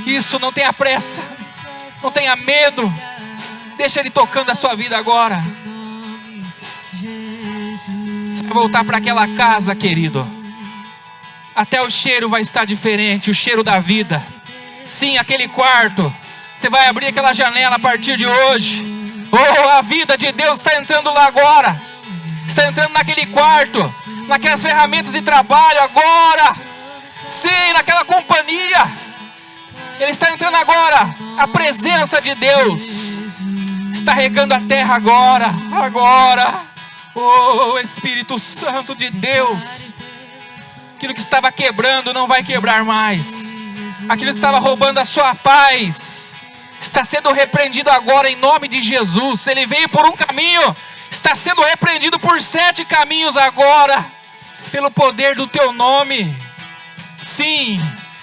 Isso, não tenha pressa, não tenha medo. Deixa Ele tocando a sua vida agora. Você vai voltar para aquela casa, querido. Até o cheiro vai estar diferente, o cheiro da vida. Sim, aquele quarto. Você vai abrir aquela janela a partir de hoje. Oh, a vida de Deus está entrando lá agora. Está entrando naquele quarto, naquelas ferramentas de trabalho agora. Sim, naquela companhia. Ele está entrando agora. A presença de Deus está regando a terra agora. Agora. Oh, Espírito Santo de Deus. Aquilo que estava quebrando não vai quebrar mais. Aquilo que estava roubando a sua paz está sendo repreendido agora em nome de Jesus. Ele veio por um caminho, está sendo repreendido por 7 caminhos agora, pelo poder do teu nome. Sim,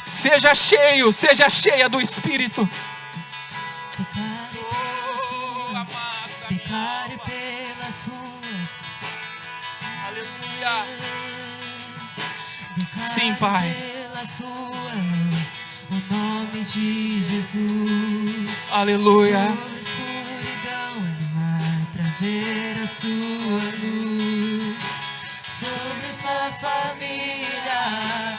seja cheio, seja cheia do Espírito. Declare pelas ruas. Aleluia. Sim, Pai. Pelas ruas, o nome de Jesus. Aleluia. Sobre a escuridão Ele vai trazer a sua luz. Sobre sua família,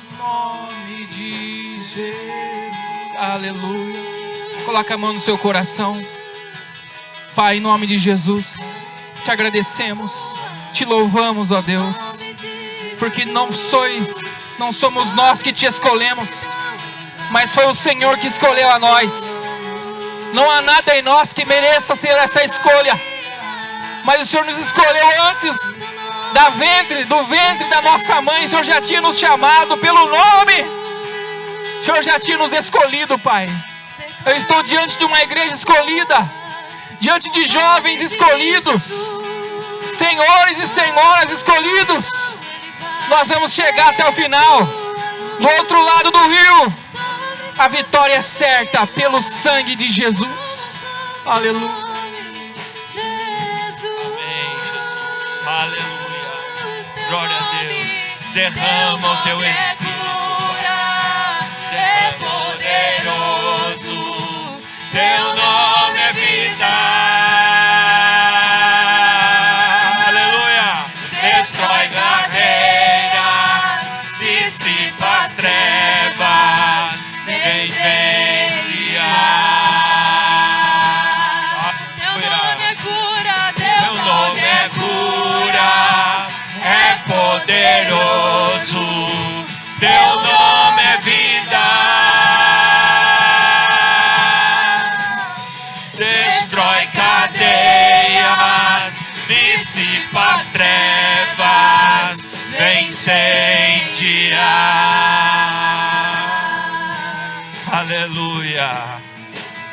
Em nome de Jesus. Aleluia. Coloca a mão no seu coração. Pai, em nome de Jesus, te agradecemos, te louvamos, ó Deus, porque não somos nós que te escolhemos, mas foi o Senhor que escolheu a nós. Não há nada em nós que mereça ser essa escolha, mas o Senhor nos escolheu antes do ventre da nossa mãe. O Senhor já tinha nos chamado pelo nome, o Senhor já tinha nos escolhido, Pai. Eu estou diante de uma igreja escolhida, diante de jovens escolhidos, senhores e senhoras escolhidos. Nós vamos chegar até o final, do outro lado do rio. A vitória é certa pelo sangue de Jesus. Aleluia. Amém, Jesus. Aleluia. Glória a Deus. Derrama o teu Espírito. é poderoso, teu nome é vida. Aleluia. Destrói cadeias, dissipa as trevas, vem incendiar. Teu nome é cura, teu nome é cura, é poderoso, teu nome é vida. Destrói cadeias, dissipa as trevas, vem incendiar. Aleluia.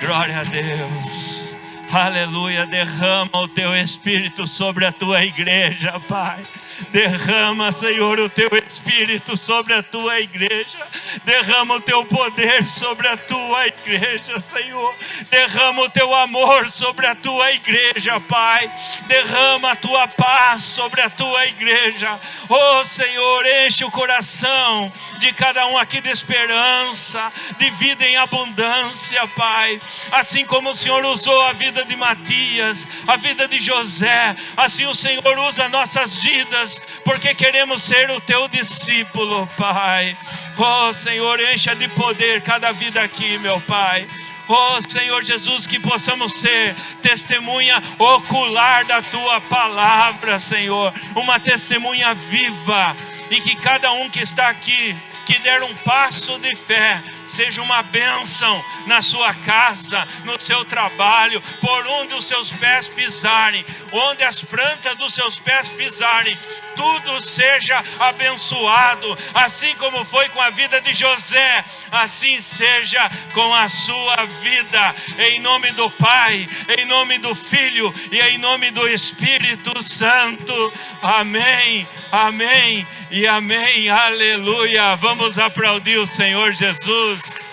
Glória a Deus. Aleluia. Derrama o teu Espírito sobre a tua igreja, Pai. Derrama, Senhor, o teu Espírito sobre a tua igreja. Derrama o teu poder sobre a tua igreja, Senhor. Derrama o teu amor sobre a tua igreja, Pai. Derrama a tua paz sobre a tua igreja. Oh, Senhor, enche o coração de cada um aqui de esperança, de vida em abundância, Pai. Assim como o Senhor usou a vida de Matias, a vida de José, assim o Senhor usa nossas vidas, porque queremos ser o teu discípulo, Pai. Oh, Senhor, encha de poder cada vida aqui, meu Pai. Oh, Senhor Jesus, que possamos ser testemunha ocular da tua palavra, Senhor. Uma testemunha viva. E que cada um que está aqui, que der um passo de fé, seja uma bênção na sua casa, no seu trabalho, por onde os seus pés pisarem, onde as plantas dos seus pés pisarem, tudo seja abençoado, assim como foi com a vida de José, assim seja com a sua vida, em nome do Pai, em nome do Filho e em nome do Espírito Santo. Amém, amém e amém, aleluia. Vamos aplaudir o Senhor Jesus.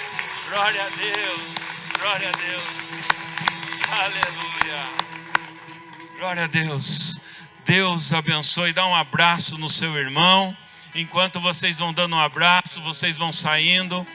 Glória a Deus, glória a Deus, aleluia, glória a Deus. Deus abençoe. Dá um abraço no seu irmão. Enquanto vocês vão dando um abraço, vocês vão saindo.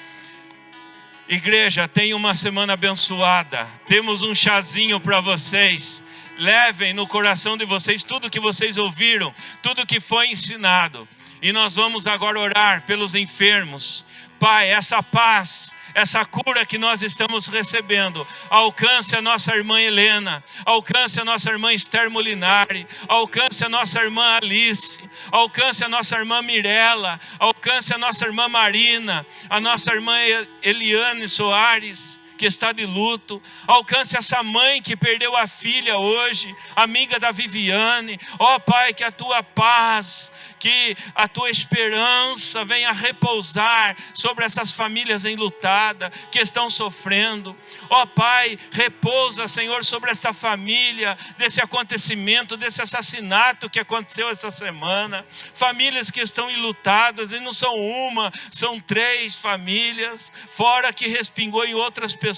Igreja, tenha uma semana abençoada. Temos um chazinho para vocês. Levem no coração de vocês tudo que vocês ouviram, tudo que foi ensinado. E nós vamos agora orar pelos enfermos. Pai, essa paz, essa cura que nós estamos recebendo, alcance a nossa irmã Helena, alcance a nossa irmã Esther Molinari, alcance a nossa irmã Alice, alcance a nossa irmã Mirella, alcance a nossa irmã Marina, a nossa irmã Eliane Soares, que está de luto. Alcance essa mãe que perdeu a filha hoje, amiga da Viviane. Ó Pai, que a tua paz, que a tua esperança venha repousar sobre essas famílias enlutadas que estão sofrendo. Ó Pai, repousa, Senhor, sobre essa família, desse acontecimento, desse assassinato que aconteceu essa semana. Famílias que estão enlutadas, e não são uma, são 3 famílias, fora que respingou em outras pessoas.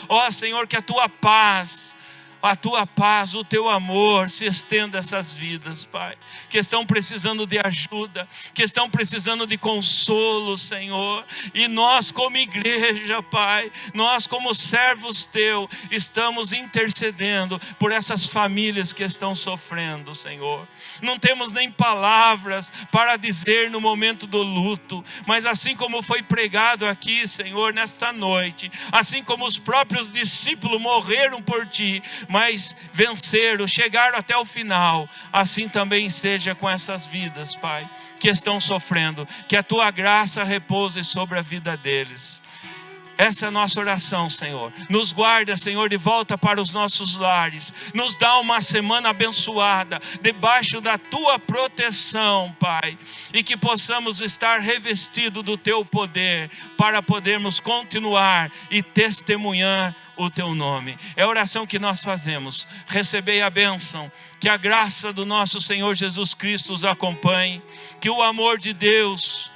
Ó Senhor, que a tua paz, o teu amor se estenda a essas vidas, Pai, que estão precisando de ajuda, que estão precisando de consolo, Senhor. E nós como igreja, Pai, nós como servos teu, estamos intercedendo por essas famílias que estão sofrendo, Senhor. Não temos nem palavras para dizer no momento do luto, mas assim como foi pregado aqui, Senhor, nesta noite, assim como os próprios discípulos morreram por ti, mas venceram, chegaram até o final, assim também seja com essas vidas, Pai, que estão sofrendo, que a tua graça repouse sobre a vida deles. Essa é a nossa oração, Senhor. Nos guarda, Senhor, de volta para os nossos lares. Nos dá uma semana abençoada, debaixo da tua proteção, Pai. E que possamos estar revestidos do teu poder, para podermos continuar e testemunhar o teu nome. É a oração que nós fazemos. Recebei a bênção. Que a graça do nosso Senhor Jesus Cristo os acompanhe. Que o amor de Deus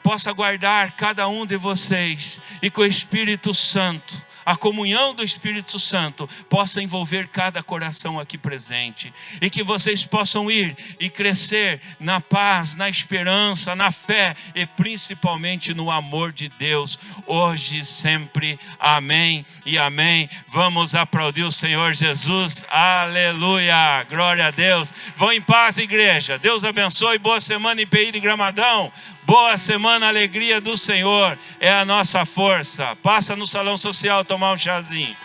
possa guardar cada um de vocês, e que o Espírito Santo, a comunhão do Espírito Santo, possa envolver cada coração aqui presente, e que vocês possam ir e crescer na paz, na esperança, na fé e principalmente no amor de Deus, hoje e sempre. Amém e amém. Vamos aplaudir o Senhor Jesus. Aleluia, glória a Deus. Vão em paz, igreja. Deus abençoe. Boa semana, IPI de Gramadão. Boa semana, alegria do Senhor é a nossa força. Passa no salão social tomar um chazinho.